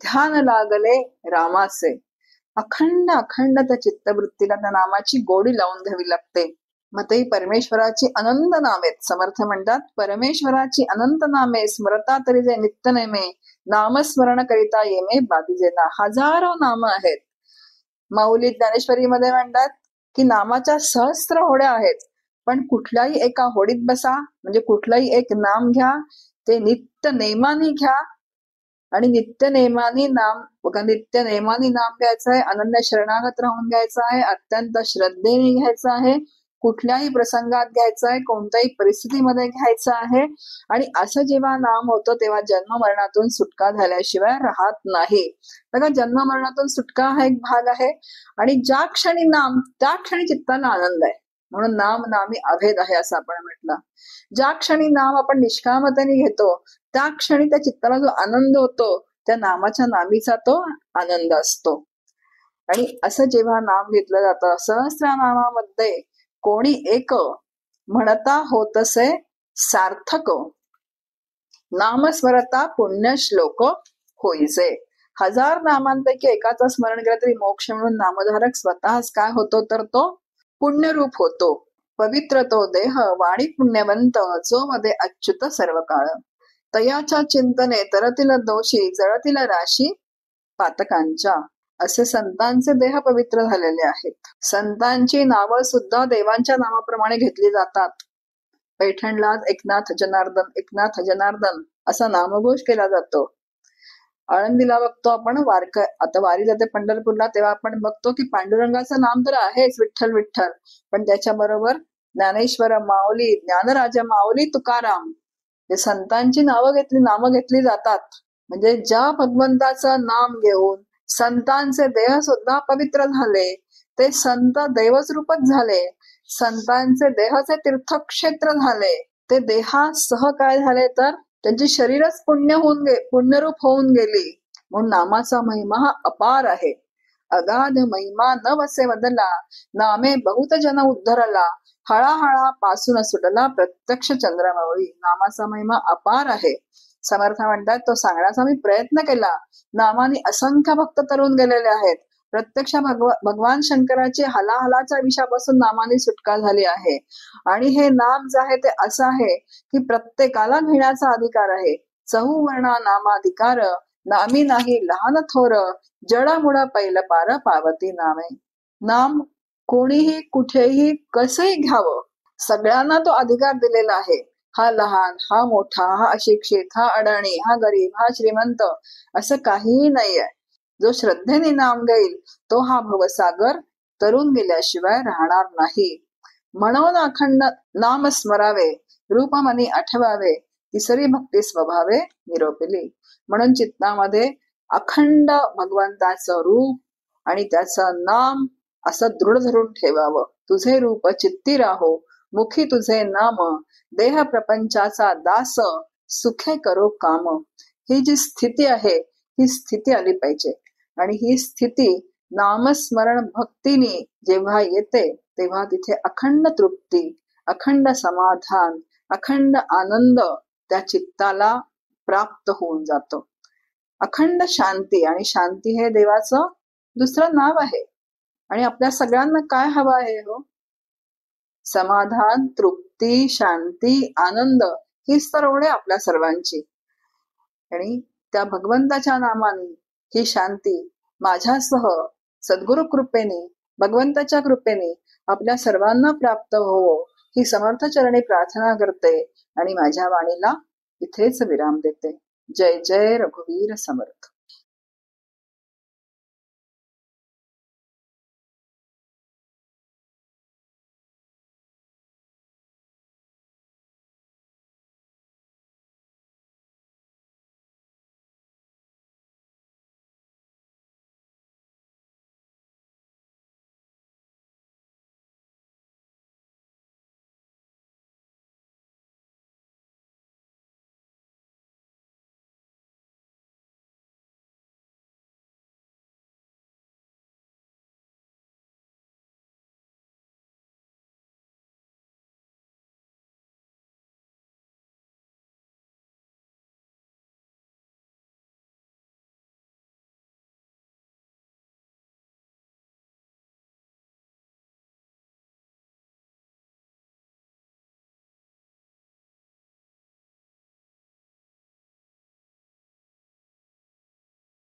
ध्यान लागले रामाचे. अखंड अखंड त्या चित्तवृत्तीला त्या नामाची गोडी लावून घ्यावी लागते. मग ते परमेश्वराची अनंत नामेत. समर्थ म्हणतात परमेश्वराची अनंत नामे स्मरता तरी जे नित्य नेमे, नामस्मरण करिता येमे बाधिजे ना. हजारो नाम आहेत. माऊली ज्ञानेश्वरी मध्ये म्हणतात की नामाच्या सहस्त्र होड्या आहेत, पण कुठल्याही एका होडीत बसा, म्हणजे कुठलंही एक नाम घ्या, ते नित्य नेमाने घ्या. आणि नित्य नेमानी नाम बघा, नित्य नेमानी नाम घ्यायचं आहे, अनन्य शरणागत राहून घ्यायचं आहे, अत्यंत श्रद्धेने घ्यायचं आहे, कुठल्याही प्रसंगात घ्यायचं आहे, कोणत्याही परिस्थितीमध्ये घ्यायचं आहे. आणि असं जेव्हा नाम होतं तेव्हा जन्म मरणातून सुटका झाल्याशिवाय राहत नाही. बघा जन्म मरणातून सुटका हा एक भाग आहे आणि ज्या क्षणी नाम त्या क्षणी चित्ताला आनंद आहे, म्हणून नाम नामी अभेद आहे असं आपण म्हटलं. ज्या क्षणी नाम आपण निष्कामतेने घेतो त्या क्षणी त्या चित्ताला जो आनंद होतो त्या नामाच्या नामीचा तो आनंद असतो. आणि असं जेव्हा नाम घेतलं जातं, सहस्रनामामध्ये कोणी एक म्हणता होतसे सार्थक, नामस्मरता पुण्य श्लोक होईजे. 1000 नामांपैकी एकाचं स्मरण केलं तरी मोक्ष म्हणून नामधारक स्वतःच काय होतो तर तो पुण्यरूप होतो. पवित्र तो देह वाणी पुण्यवंत जो मध्ये अच्युत सर्व काळ. तयाच्या चिंतने तरतील दोषी जळतील राशी पातकांच्या. असे संतांचे देह पवित्र झालेले आहेत. संतांची नावं सुद्धा देवांच्या नावाप्रमाणे घेतली जातात. पैठणला एकनाथ जनार्दन एकनाथ जनार्दन असा नामघोष केला जातो. आळंदीला बघतो आपण आता वारी जाते पंढरपूरला, तेव्हा आपण बघतो की पांडुरंगाचं नाम तर आहेच विठ्ठल विठ्ठल, पण त्याच्याबरोबर ज्ञानेश्वर माऊली, ज्ञानराजा माऊली, तुकाराम हे संतांची नामं घेतली जातात. म्हणजे ज्या भगवंताचं नाम घेऊन संतांचे देह सुद्धा पवित्र झाले, ते संत देवस्वरूपच झाले, संतांचे देहाचे तीर्थक्षेत्र झाले. ते देहासह काय झाले तर त्यांची शरीरच पुण्यरूप होऊन गेली. म्हणून नामाचा महिमा हा अपार आहे. अगाध महिमा न वसे वदला, नामे बहुत जन उद्धरला, हळाहळा पासून सुटला प्रत्यक्ष चंद्रमौळी. नामाचा महिमा अपार आहे. समर्थ म्हणतात तो सांगण्याचा मी प्रयत्न केला. नामाने असंख्य भक्त तरुण गेलेले आहेत. प्रत्यक्ष भगवान शंकराची हलाहलाच्या विषापासून नामाने सुटका झाली आहे. आणि हे नाम जे आहे ते असं आहे की प्रत्येकाला घेण्याचा अधिकार आहे. चहुवर्णा नामाधिकार, नामी नाही लहान थोर, जडमुड पैल पार पावती नामे. नाम कोणीही कुठेही कसंही घ्यावं, सगळ्यांना तो अधिकार दिलेला आहे. हा लहान, हा मोठा, हा अशिक्षित, हा अडाणी, हा गरीब, हा श्रीमंत असं काहीही नाहीये. जो श्रद्धेने नाम घेईल तो हा भवसागर तरुण गेल्याशिवाय राहणार नाही. म्हणून अखंड नाम स्मरावे, रूप मनी आठवावे, तिसरी भक्ती स्वभावे निरोपिली. म्हणून चित्तामध्ये अखंड भगवंताचं रूप आणि त्याचं नाम असं दृढ धरून ठेवावं. तुझे रूप चित्ती राहो, मुखी तुझे नाम, देह प्रपंचाचा दास, सुखे करो काम. ही जी स्थिती आहे ही स्थिती आली पाहिजे. आणि ही स्थिती नामस्मरण भक्तीने जेव्हा येते तेव्हा तिथे अखंड तृप्ती, अखंड समाधान, अखंड आनंद त्या चित्ताला प्राप्त होऊन जातो. अखंड शांती, आणि शांती हे देवाचं दुसरं नाव आहे. आणि आपल्या सगळ्यांना काय हवं आहे हो? समाधान, तृप्ती, शांती, आनंद हीच तर ओढ आहे आपल्या सर्वांची. आणि त्या भगवंताच्या नामाने ही शांती माझ्यासह सद्गुरु कृपेने, भगवंताच्या कृपेने आपल्या सर्वांना प्राप्त हो ही समर्थ चरणी प्रार्थना करते आणि माझ्या वाणीला इथेच विराम देते. जय जय रघुवीर समर्थ.